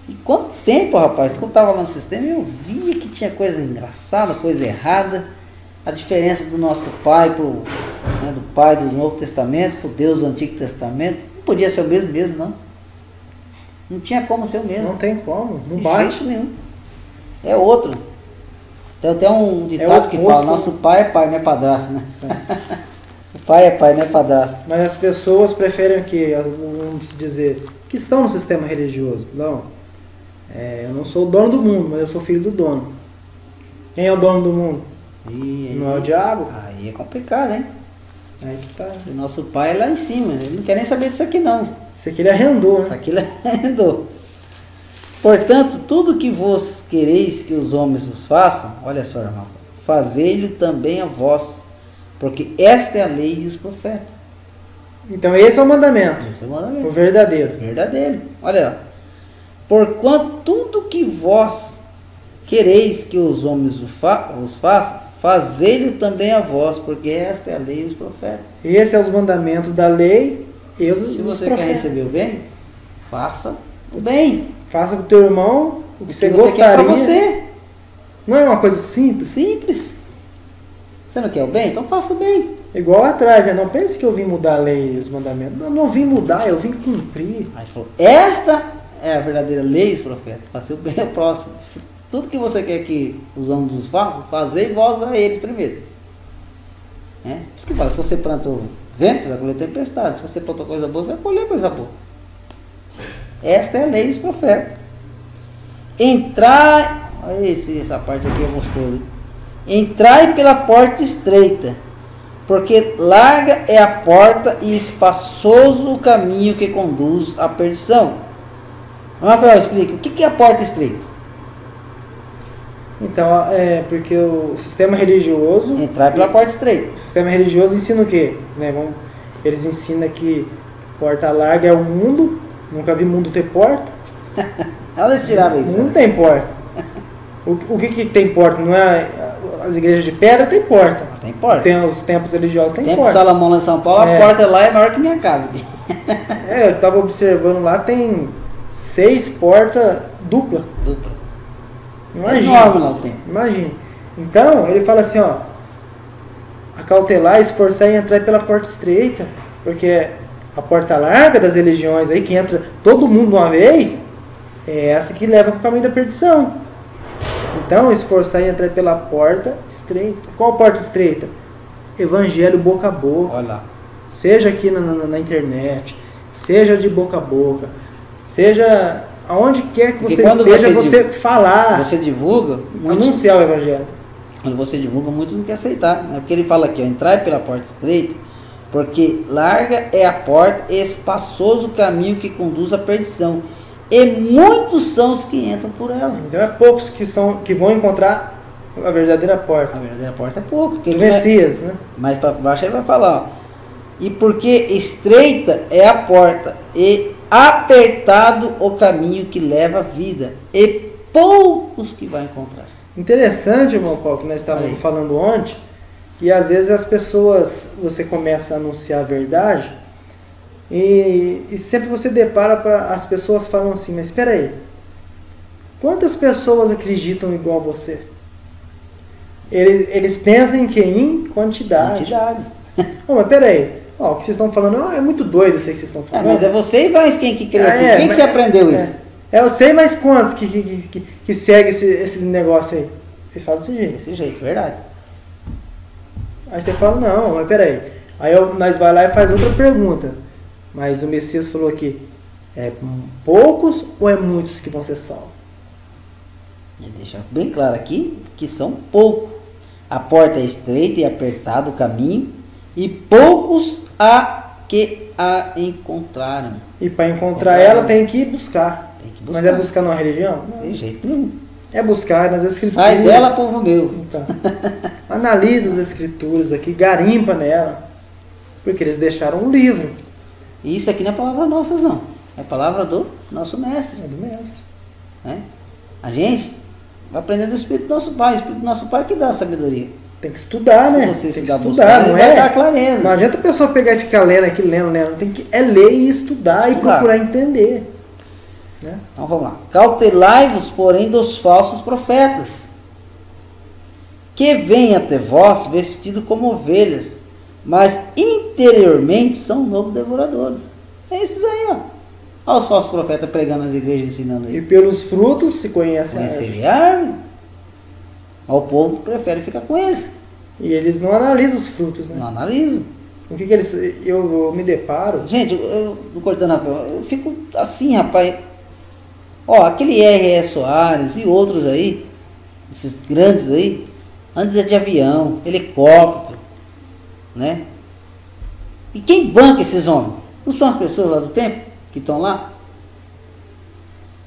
[SPEAKER 2] E quanto tempo, rapaz, quando eu estava lá no sistema, eu via que tinha coisa engraçada, coisa errada. A diferença do nosso Pai, do Pai do Novo Testamento, para o Deus do Antigo Testamento, não podia ser o mesmo, não. Não tinha como ser o mesmo.
[SPEAKER 1] Não tem como, não
[SPEAKER 2] de
[SPEAKER 1] bate.
[SPEAKER 2] jeito nenhum. É outro. Tem até um ditado que fala, nosso pai, não é padrasto, né? O pai, não é padrasto.
[SPEAKER 1] Mas as pessoas preferem que, vamos dizer, que estão no sistema religioso. Não, eu não sou o dono do mundo, mas eu sou filho do dono. Quem é o dono do mundo? Não é o diabo?
[SPEAKER 2] Aí é complicado, hein?
[SPEAKER 1] Aí que tá.
[SPEAKER 2] O nosso pai é lá em cima, ele não quer nem saber disso aqui não.
[SPEAKER 1] Isso aqui ele arrendou, né?
[SPEAKER 2] Isso aqui ele arrendou. Portanto, tudo que vos quereis que os homens vos façam, olha só, irmão, fazei-lhe também a vós, porque esta é a lei e os profetas.
[SPEAKER 1] Então esse é o mandamento.
[SPEAKER 2] Esse é o mandamento.
[SPEAKER 1] O verdadeiro.
[SPEAKER 2] Verdadeiro. Olha lá. Porquanto tudo que vós quereis que os homens vos façam, fazei-lhe também a vós, porque esta é a lei e os profetas.
[SPEAKER 1] Esse é os mandamentos da lei e os
[SPEAKER 2] Se você
[SPEAKER 1] profetas.
[SPEAKER 2] quer receber o bem, faça o bem.
[SPEAKER 1] Faça para o teu irmão o que você
[SPEAKER 2] quer
[SPEAKER 1] gostaria.
[SPEAKER 2] para você.
[SPEAKER 1] Não é uma coisa simples?
[SPEAKER 2] Simples. Você não quer o bem? Então faça o bem.
[SPEAKER 1] Igual lá atrás, né? Não pense que eu vim mudar a lei e os mandamentos. Não vim mudar, eu vim cumprir.
[SPEAKER 2] Aí falou, esta é a verdadeira lei e os profetas. Fazer o bem ao próximo. Tudo que você quer que os homens façam, fazei vós a eles primeiro. Por isso que fala, se você plantou vento, você vai colher tempestade. Se você plantou coisa boa, você vai colher coisa boa. Esta é a lei dos profetas. Entrai, olha essa parte aqui é gostosa. Entrai pela porta estreita, porque larga é a porta e espaçoso o caminho que conduz à perdição. Rafael, explica, o que é a porta estreita?
[SPEAKER 1] Então, porque o sistema religioso...
[SPEAKER 2] Entrar pela porta estreita.
[SPEAKER 1] O sistema religioso ensina o quê? Eles ensinam que porta larga é o mundo. Nunca vi mundo ter porta.
[SPEAKER 2] Onde eles tiraram isso?
[SPEAKER 1] Não tem porta. O que tem porta? Não é as igrejas de pedra tem porta.
[SPEAKER 2] Tem porta.
[SPEAKER 1] Tem os templos religiosos tem
[SPEAKER 2] Templo
[SPEAKER 1] porta.
[SPEAKER 2] Salomão lá em São Paulo, a porta lá é maior que minha casa.
[SPEAKER 1] Eu estava observando lá, tem 6 portas dupla. Imagina.
[SPEAKER 2] É enorme lá o templo.
[SPEAKER 1] Imagina. Então, ele fala assim, ó, acautelar, esforçar e entrar pela porta estreita, porque a porta larga das religiões aí, que entra todo mundo de uma vez, é essa que leva para o caminho da perdição. Então, esforçar e entrar pela porta estreita. Qual porta estreita? Evangelho boca a boca.
[SPEAKER 2] Olha lá.
[SPEAKER 1] Seja aqui na internet, seja de boca a boca, seja aonde quer que você esteja, você falar.
[SPEAKER 2] Você divulga,
[SPEAKER 1] Anunciar o evangelho.
[SPEAKER 2] quando você divulga, muitos não querem aceitar, né? Porque ele fala aqui, ó, entrai pela porta estreita, porque larga é a porta, espaçoso o caminho que conduz à perdição, e muitos são os que entram por ela.
[SPEAKER 1] Então é poucos que vão encontrar a verdadeira porta.
[SPEAKER 2] A verdadeira porta é pouco.
[SPEAKER 1] Do Messias, né?
[SPEAKER 2] Mais para baixo ele vai falar, ó, e porque estreita é a porta, e apertado o caminho que leva à vida, e poucos que vai encontrar.
[SPEAKER 1] Interessante, irmão Paulo, que nós estávamos falando ontem, e às vezes as pessoas, você começa a anunciar a verdade, e sempre você depara para as pessoas falam assim, mas espera aí, quantas pessoas acreditam igual a você? Eles pensam em quem? Em quantidade. Oh, mas espera aí, o que vocês estão falando é muito doido isso aí que vocês estão falando.
[SPEAKER 2] Mas é você e mais quem que crê assim? Quem que você aprendeu isso?
[SPEAKER 1] Eu sei, mas quantos que segue esse negócio aí? Eles falam desse jeito.
[SPEAKER 2] Desse jeito, verdade.
[SPEAKER 1] Aí você fala, não, mas peraí. Aí nós vai lá e faz outra pergunta. Mas o Messias falou aqui, é poucos ou é muitos que vão ser salvos?
[SPEAKER 2] Ele deixa bem claro aqui que são poucos. A porta é estreita e apertado o caminho, e poucos há que a encontraram.
[SPEAKER 1] E para encontrar ela tem que buscar. Mas é buscar numa religião?
[SPEAKER 2] Não. De jeito nenhum.
[SPEAKER 1] É buscar nas escrituras.
[SPEAKER 2] Sai dela, povo meu.
[SPEAKER 1] Então, analisa as escrituras aqui, garimpa nela. Porque eles deixaram um livro.
[SPEAKER 2] E isso aqui não é palavra nossas, não. É palavra do nosso mestre.
[SPEAKER 1] É do mestre.
[SPEAKER 2] Né? A gente vai aprender do Espírito do nosso Pai. O Espírito do nosso Pai que dá a sabedoria.
[SPEAKER 1] Tem que estudar, né?
[SPEAKER 2] Se você
[SPEAKER 1] tem que
[SPEAKER 2] estudar,
[SPEAKER 1] estudar, não é?
[SPEAKER 2] Vai dar clareza.
[SPEAKER 1] Não adianta a pessoa pegar e ficar lendo aqui, lendo. Tem que ler e estudar e procurar entender. Né?
[SPEAKER 2] Então vamos lá. Cautelai-vos, porém, dos falsos profetas, que vêm até vós vestidos como ovelhas, mas interiormente são lobos devoradores. É esses aí, ó. Olha os falsos profetas pregando nas igrejas, ensinando aí.
[SPEAKER 1] E pelos frutos se conhece a
[SPEAKER 2] árvore. O povo prefere ficar com eles.
[SPEAKER 1] E eles não analisam os frutos, né?
[SPEAKER 2] Não analisam.
[SPEAKER 1] O que eles... Eu me deparo...
[SPEAKER 2] Gente, eu cortando a pele, eu fico assim, rapaz. Ó, aquele R.E. Soares e outros aí, esses grandes aí, andam de avião, helicóptero, né? E quem banca esses homens? Não são as pessoas lá do templo que estão lá?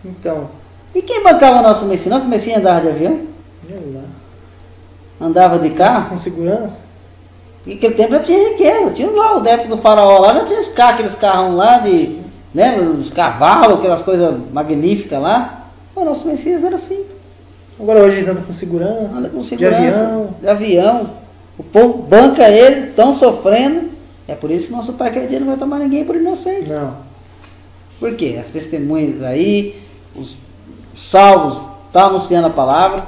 [SPEAKER 1] Então...
[SPEAKER 2] E quem bancava nosso Messias? Nosso Messias andava de avião? Andava de carro?
[SPEAKER 1] Com segurança?
[SPEAKER 2] E aquele tempo já tinha riqueza, tinha lá o débito do faraó lá, já tinha os carros, aqueles carrão lá de... Lembra? Os cavalos, aquelas coisas magníficas lá. O nosso Messias era assim.
[SPEAKER 1] Agora hoje eles andam com segurança.
[SPEAKER 2] Anda com segurança.
[SPEAKER 1] De avião.
[SPEAKER 2] De avião. O povo banca eles, estão sofrendo. É por isso que nosso Pai aquele dia não vai tomar ninguém por inocente.
[SPEAKER 1] Não.
[SPEAKER 2] Por quê? As testemunhas aí, os salvos, estão anunciando a palavra.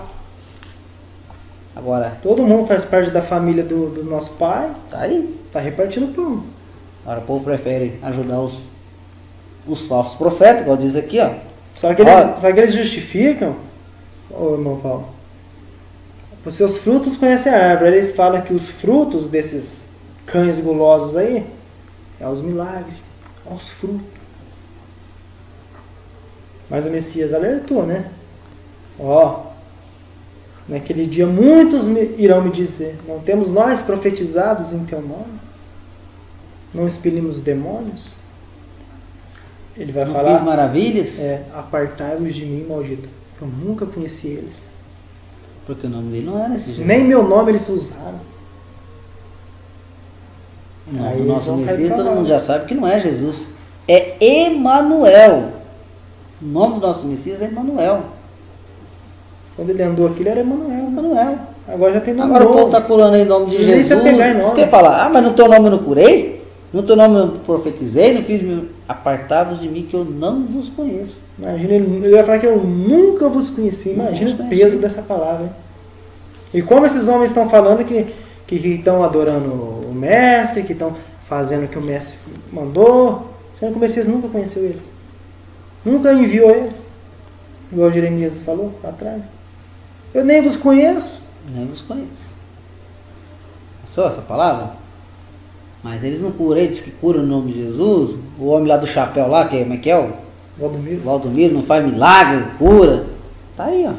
[SPEAKER 2] Agora...
[SPEAKER 1] Todo mundo faz parte da família do nosso Pai.
[SPEAKER 2] Tá aí.
[SPEAKER 1] Tá repartindo o pão.
[SPEAKER 2] Agora o povo prefere ajudar os falsos profetas, igual diz aqui, ó.
[SPEAKER 1] Só que eles justificam, ô irmão Paulo, os seus frutos conhecem a árvore. Eles falam que os frutos desses cães gulosos aí é os milagres, é os frutos. Mas o Messias alertou, né? Ó, naquele dia muitos irão me dizer, não temos nós profetizados em teu nome? Não expelimos demônios? Ele vai falar,
[SPEAKER 2] fiz maravilhas?
[SPEAKER 1] Apartai-vos de mim, maldito. Eu nunca conheci eles.
[SPEAKER 2] Porque o nome dele não era esse jeito.
[SPEAKER 1] Nem meu nome eles usaram.
[SPEAKER 2] Não, o nosso Messias todo mundo já sabe que não é Jesus. É Emanuel. O nome do nosso Messias é Emanuel.
[SPEAKER 1] Quando ele andou aqui, ele era Emanuel. Agora já tem nome
[SPEAKER 2] novo. Agora o povo está curando em nome de Jesus. Você quer falar, mas no teu nome eu não curei? No teu nome eu não profetizei? Não fiz... Apartai-vos de mim que eu não vos conheço.
[SPEAKER 1] Imagina, ele vai falar que eu nunca vos conheci. Imagina o peso dessa palavra. Hein? E como esses homens estão falando que estão adorando o mestre, que estão fazendo o que o mestre mandou, sendo que o Messias nunca conheceu eles. Nunca enviou eles. Igual o Jeremias falou lá atrás. Eu nem vos conheço.
[SPEAKER 2] Nem vos conheço. Só essa palavra? Mas eles não curam, eles que curam o nome de Jesus. O homem lá do chapéu lá, que é o? Valdomiro, não faz milagre, cura. Tá aí, ó.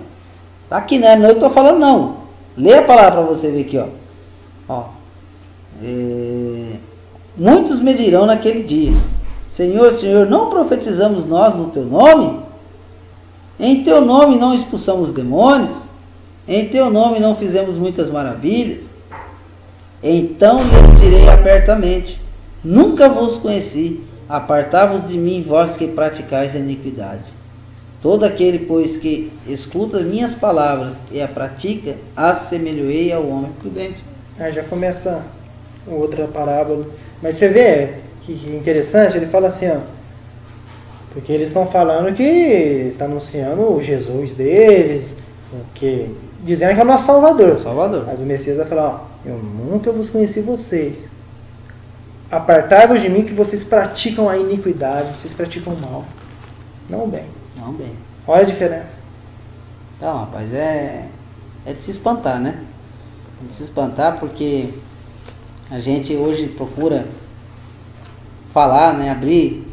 [SPEAKER 2] Tá aqui, né? Não é eu que tô falando, não. Lê a palavra para você ver aqui, ó. Muitos me dirão naquele dia: Senhor, Senhor, não profetizamos nós no teu nome? Em teu nome não expulsamos demônios? Em teu nome não fizemos muitas maravilhas? Então lhes direi abertamente: nunca vos conheci, apartai-vos de mim, vós que praticais a iniquidade. Todo aquele, pois, que escuta minhas palavras e a pratica, assemelhoei ao homem prudente.
[SPEAKER 1] Aí já começa outra parábola. Mas você vê que interessante, ele fala assim, ó, porque eles estão falando que está anunciando o Jesus deles, que, dizendo que é o nosso Salvador.
[SPEAKER 2] Salvador.
[SPEAKER 1] Mas o Messias vai falar, ó, eu nunca vos conheci vocês. Apartai-vos de mim que vocês praticam a iniquidade, vocês praticam o mal. Não o bem.
[SPEAKER 2] Não bem.
[SPEAKER 1] Olha a diferença.
[SPEAKER 2] Então, rapaz, é de se espantar, né? É de se espantar porque a gente hoje procura falar, né? Abrir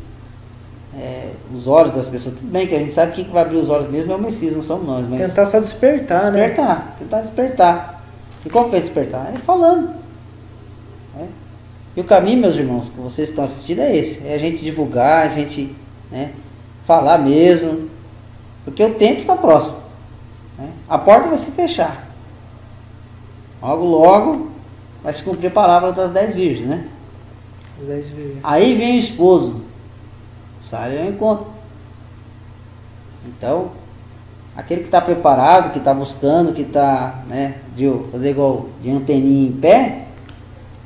[SPEAKER 2] os olhos das pessoas. Tudo bem que a gente sabe que quem vai abrir os olhos mesmo é o Messias, não somos nós. Mas
[SPEAKER 1] tentar só despertar, né?
[SPEAKER 2] Tentar despertar. E como que é despertar? É falando. E o caminho, meus irmãos, que vocês estão assistindo é esse. É a gente divulgar, a gente, né, falar mesmo. Porque o tempo está próximo. Né? A porta vai se fechar. Logo vai se cumprir a palavra das 10 virgens, né?
[SPEAKER 1] 10 virgens.
[SPEAKER 2] Aí vem o esposo. Sai ao encontro. Então, aquele que está preparado, que está buscando, que está, né, fazer igual de anteninha em pé.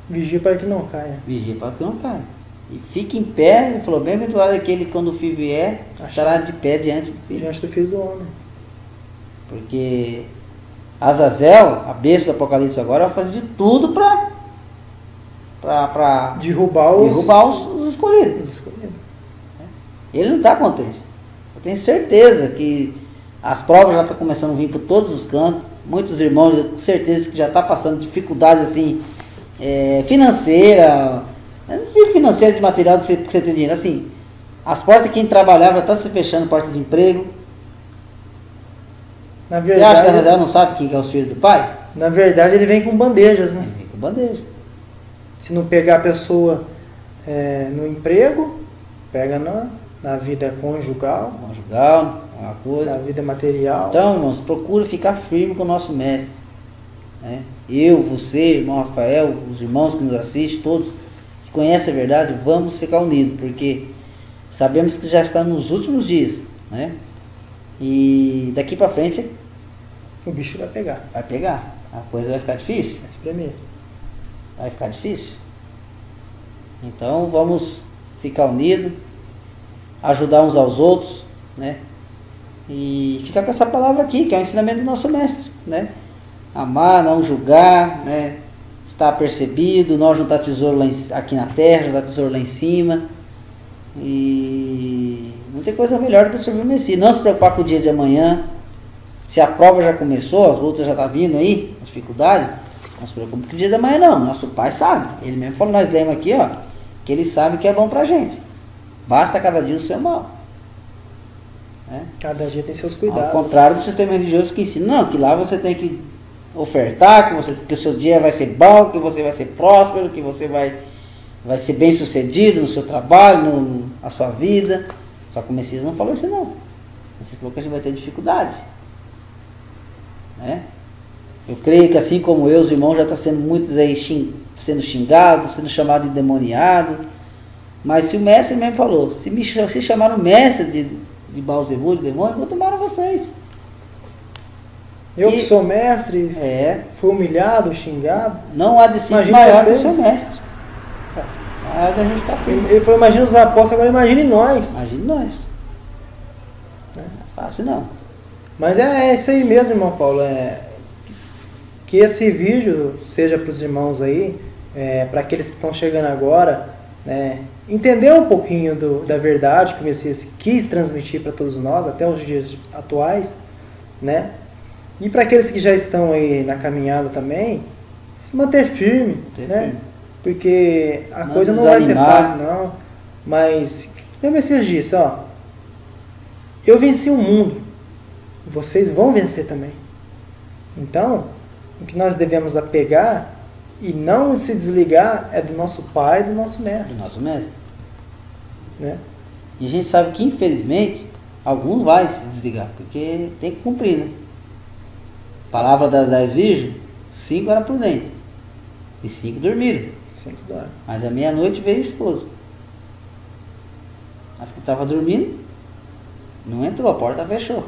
[SPEAKER 1] Vigia para que não caia.
[SPEAKER 2] Vigia para que não caia. E fique em pé, ele falou, bem aventurado aquele quando o filho vier, estará de pé diante do filho.
[SPEAKER 1] Diante do filho do homem.
[SPEAKER 2] Porque Azazel, a besta do Apocalipse agora, vai fazer de tudo para
[SPEAKER 1] derrubar
[SPEAKER 2] os escolhidos. Ele não está contente. Eu tenho certeza que as provas já estão começando a vir por todos os cantos. Muitos irmãos, com certeza que já estão passando dificuldade assim, financeira, não digo financeira de material que você tem dinheiro, assim, as portas quem trabalhava estão se fechando, porta de emprego.
[SPEAKER 1] Na verdade,
[SPEAKER 2] você acha que a Azazel não sabe quem é os filhos do pai?
[SPEAKER 1] Na verdade ele vem com bandejas, né?
[SPEAKER 2] Ele vem com bandeja.
[SPEAKER 1] Se não pegar a pessoa no emprego, pega na vida conjugal,
[SPEAKER 2] uma coisa.
[SPEAKER 1] na vida material.
[SPEAKER 2] Então, irmãos, procure ficar firme com o nosso mestre. Né? Eu, você, irmão Rafael, os irmãos que nos assistem, todos que conhecem a verdade, vamos ficar unidos, porque sabemos que já está nos últimos dias, né? E daqui para frente
[SPEAKER 1] o bicho vai pegar.
[SPEAKER 2] Vai pegar. A coisa vai ficar difícil.
[SPEAKER 1] Vai se espremer.
[SPEAKER 2] Vai ficar difícil. Então vamos ficar unidos, ajudar uns aos outros, né? E ficar com essa palavra aqui, que é o ensinamento do nosso mestre, né? Amar, não julgar, né? Estar apercebido, não juntar tesouro aqui na terra, juntar tesouro lá em cima. E não tem coisa melhor do que servir o Messias. Não se preocupar com o dia de amanhã. Se a prova já começou, as lutas já estão vindo aí, a dificuldade, não se preocupe com o dia de amanhã não. Nosso Pai sabe. Ele mesmo falou, nós lemos aqui, ó, que Ele sabe que é bom pra gente. Basta cada dia o seu mal.
[SPEAKER 1] Cada dia tem seus cuidados.
[SPEAKER 2] Ao contrário do sistema religioso que ensina, não, que lá você tem que ofertar, que o seu dia vai ser bom, que você vai ser próspero, que você vai ser bem sucedido no seu trabalho, na sua vida. Só que o Messias não falou isso não. O Messias falou que a gente vai ter dificuldade. Né? Eu creio que assim como eu, os irmãos já estão sendo muitos aí sendo xingados, sendo chamados de demoniado. Mas se o mestre mesmo falou, se chamaram mestre de Baalzebul, de demônio, vou tomar a vocês.
[SPEAKER 1] Eu que sou mestre, fui humilhado, xingado.
[SPEAKER 2] Não há discípulo maior que o seu mestre. A gente está firme.
[SPEAKER 1] Ele falou, imagina os apóstolos, agora imagine nós.
[SPEAKER 2] Imagine nós. Não é fácil não.
[SPEAKER 1] Mas é isso aí mesmo, irmão Paulo. Que esse vídeo seja para os irmãos aí, para aqueles que estão chegando agora, entender um pouquinho da verdade que o Messias quis transmitir para todos nós, até os dias atuais, né? E para aqueles que já estão aí na caminhada também, se manter firme, né? Porque a coisa não vai ser fácil, não. Mas, o Messias disse, ó, eu venci o mundo, vocês vão vencer também. Então, o que nós devemos apegar e não se desligar é do nosso pai e do nosso mestre.
[SPEAKER 2] Do nosso mestre.
[SPEAKER 1] Né?
[SPEAKER 2] E a gente sabe que, infelizmente, alguns vai se desligar, porque tem que cumprir, né? Palavra das 10 virgens, 5 eram prudentes e 5 dormiram.
[SPEAKER 1] 5 dormem.
[SPEAKER 2] Mas à meia-noite veio o esposo. As que estavam dormindo, não entrou, a porta fechou.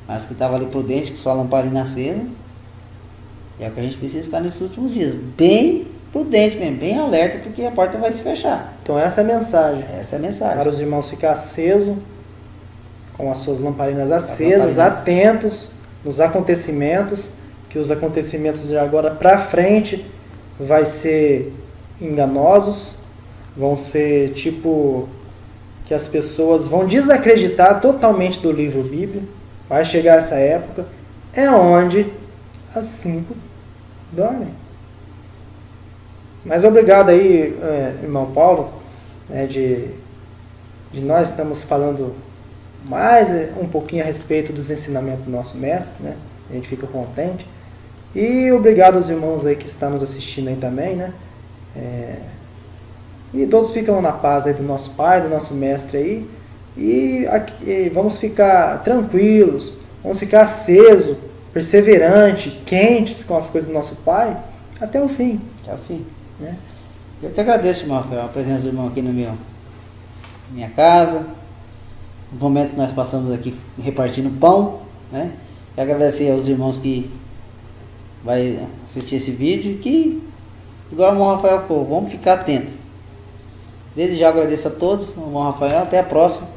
[SPEAKER 2] As que estavam ali prudente, com sua lamparina acesa, é o que a gente precisa ficar nesses últimos dias. Bem prudente mesmo, bem alerta, porque a porta vai se fechar.
[SPEAKER 1] Então essa é a mensagem.
[SPEAKER 2] Essa é a mensagem.
[SPEAKER 1] Para os irmãos ficar acesos, com as suas lamparinas acesas, atentos nos acontecimentos, que os acontecimentos de agora para frente vai ser enganosos, vão ser tipo que as pessoas vão desacreditar totalmente do livro bíblico. Vai chegar essa época, é onde as 5 dormem. Mas obrigado aí, irmão Paulo, né, de nós estamos falando mais um pouquinho a respeito dos ensinamentos do nosso mestre, né? A gente fica contente. E obrigado aos irmãos aí que estão nos assistindo aí também, né? E todos ficam na paz aí do nosso Pai, do nosso mestre aí. E vamos ficar tranquilos, vamos ficar acesos, perseverantes, quentes com as coisas do nosso Pai, até o fim.
[SPEAKER 2] Até o fim.
[SPEAKER 1] Né?
[SPEAKER 2] Eu que agradeço, irmão Rafael, a presença do irmão aqui na minha casa, o momento que nós passamos aqui repartindo pão, né? E agradecer aos irmãos que vai assistir esse vídeo, que, igual o irmão Rafael falou, vamos ficar atentos. Desde já agradeço a todos, o irmão Rafael, até a próxima.